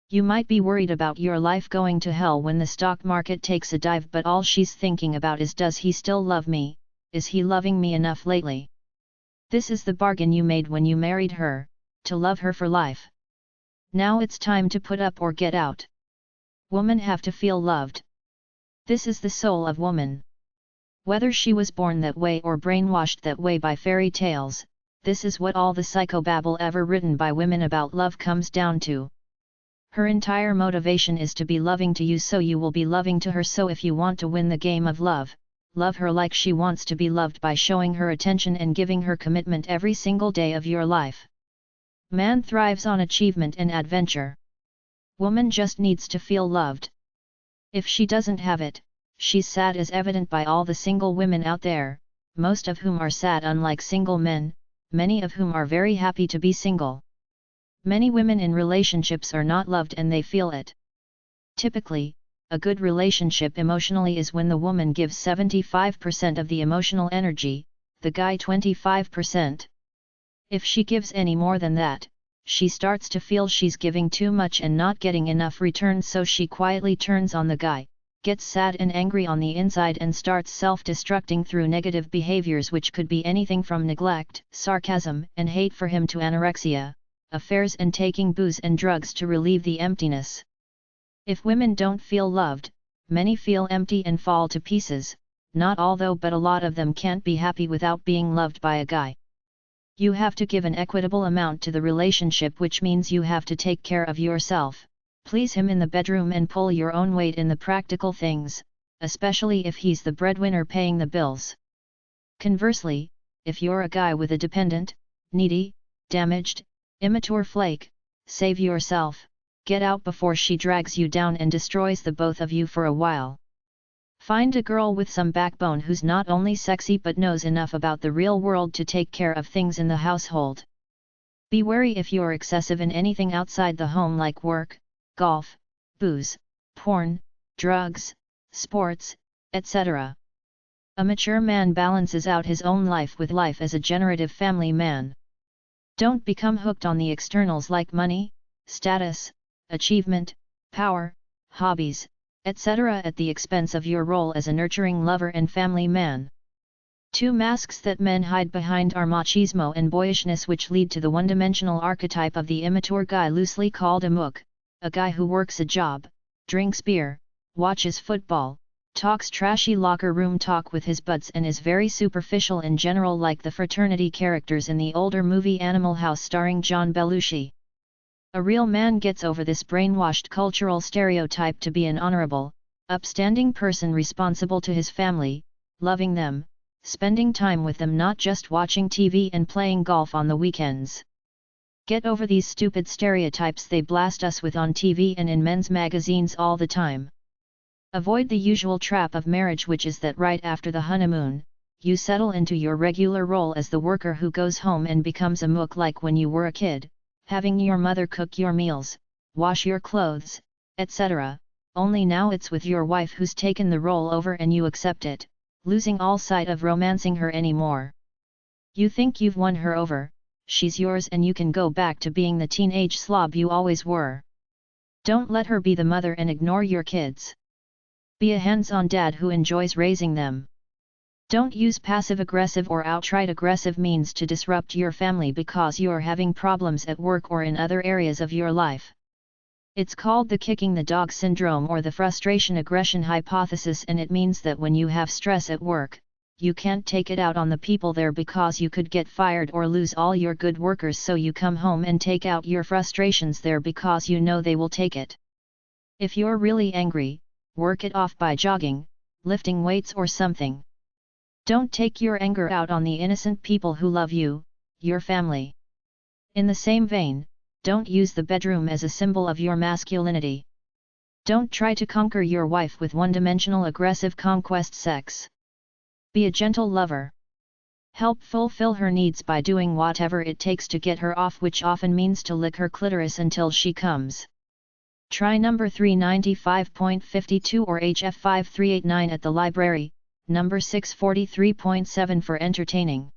You might be worried about your life going to hell when the stock market takes a dive, but all she's thinking about is, does he still love me? Is he loving me enough lately? This is the bargain you made when you married her, to love her for life. Now it's time to put up or get out. Women have to feel loved. This is the soul of woman. Whether she was born that way or brainwashed that way by fairy tales, this is what all the psychobabble ever written by women about love comes down to. Her entire motivation is to be loving to you, so you will be loving to her. So if you want to win the game of love, love her like she wants to be loved by showing her attention and giving her commitment every single day of your life. Man thrives on achievement and adventure. Woman just needs to feel loved. If she doesn't have it, she's sad, as evident by all the single women out there, most of whom are sad unlike single men, many of whom are very happy to be single. Many women in relationships are not loved and they feel it. Typically, a good relationship emotionally is when the woman gives 75% of the emotional energy, the guy 25%. If she gives any more than that, she starts to feel she's giving too much and not getting enough return, so she quietly turns on the guy, gets sad and angry on the inside and starts self-destructing through negative behaviors, which could be anything from neglect, sarcasm and hate for him to anorexia, affairs and taking booze and drugs to relieve the emptiness. If women don't feel loved, many feel empty and fall to pieces. Not all though, but a lot of them can't be happy without being loved by a guy. You have to give an equitable amount to the relationship, which means you have to take care of yourself, please him in the bedroom and pull your own weight in the practical things, especially if he's the breadwinner paying the bills. Conversely, if you're a guy with a dependent, needy, damaged, immature flake, save yourself, get out before she drags you down and destroys the both of you for a while. Find a girl with some backbone who's not only sexy but knows enough about the real world to take care of things in the household. Be wary if you're excessive in anything outside the home, like work, golf, booze, porn, drugs, sports, etc. A mature man balances out his own life with life as a generative family man. Don't become hooked on the externals like money, status, achievement, power, hobbies, etc. at the expense of your role as a nurturing lover and family man. Two masks that men hide behind are machismo and boyishness, which lead to the one-dimensional archetype of the immature guy, loosely called a mook, a guy who works a job, drinks beer, watches football, talks trashy locker room talk with his buds, and is very superficial in general, like the fraternity characters in the older movie Animal House starring John Belushi. A real man gets over this brainwashed cultural stereotype to be an honorable, upstanding person responsible to his family, loving them, spending time with them, not just watching TV and playing golf on the weekends. Get over these stupid stereotypes they blast us with on TV and in men's magazines all the time. Avoid the usual trap of marriage, which is that right after the honeymoon, you settle into your regular role as the worker who goes home and becomes a mook like when you were a kid, having your mother cook your meals, wash your clothes, etc. Only now it's with your wife who's taken the role over and you accept it, losing all sight of romancing her anymore. You think you've won her over, she's yours and you can go back to being the teenage slob you always were. Don't let her be the mother and ignore your kids. Be a hands-on dad who enjoys raising them. Don't use passive-aggressive or outright aggressive means to disrupt your family because you're having problems at work or in other areas of your life. It's called the kicking the dog syndrome or the frustration-aggression hypothesis, and it means that when you have stress at work, you can't take it out on the people there because you could get fired or lose all your good workers, so you come home and take out your frustrations there because you know they will take it. If you're really angry, work it off by jogging, lifting weights or something. Don't take your anger out on the innocent people who love you, your family. In the same vein, don't use the bedroom as a symbol of your masculinity. Don't try to conquer your wife with one-dimensional aggressive conquest sex. Be a gentle lover. Help fulfill her needs by doing whatever it takes to get her off, which often means to lick her clitoris until she comes. Try number 395.52 or HF5389 at the library, number 643.7 for entertaining.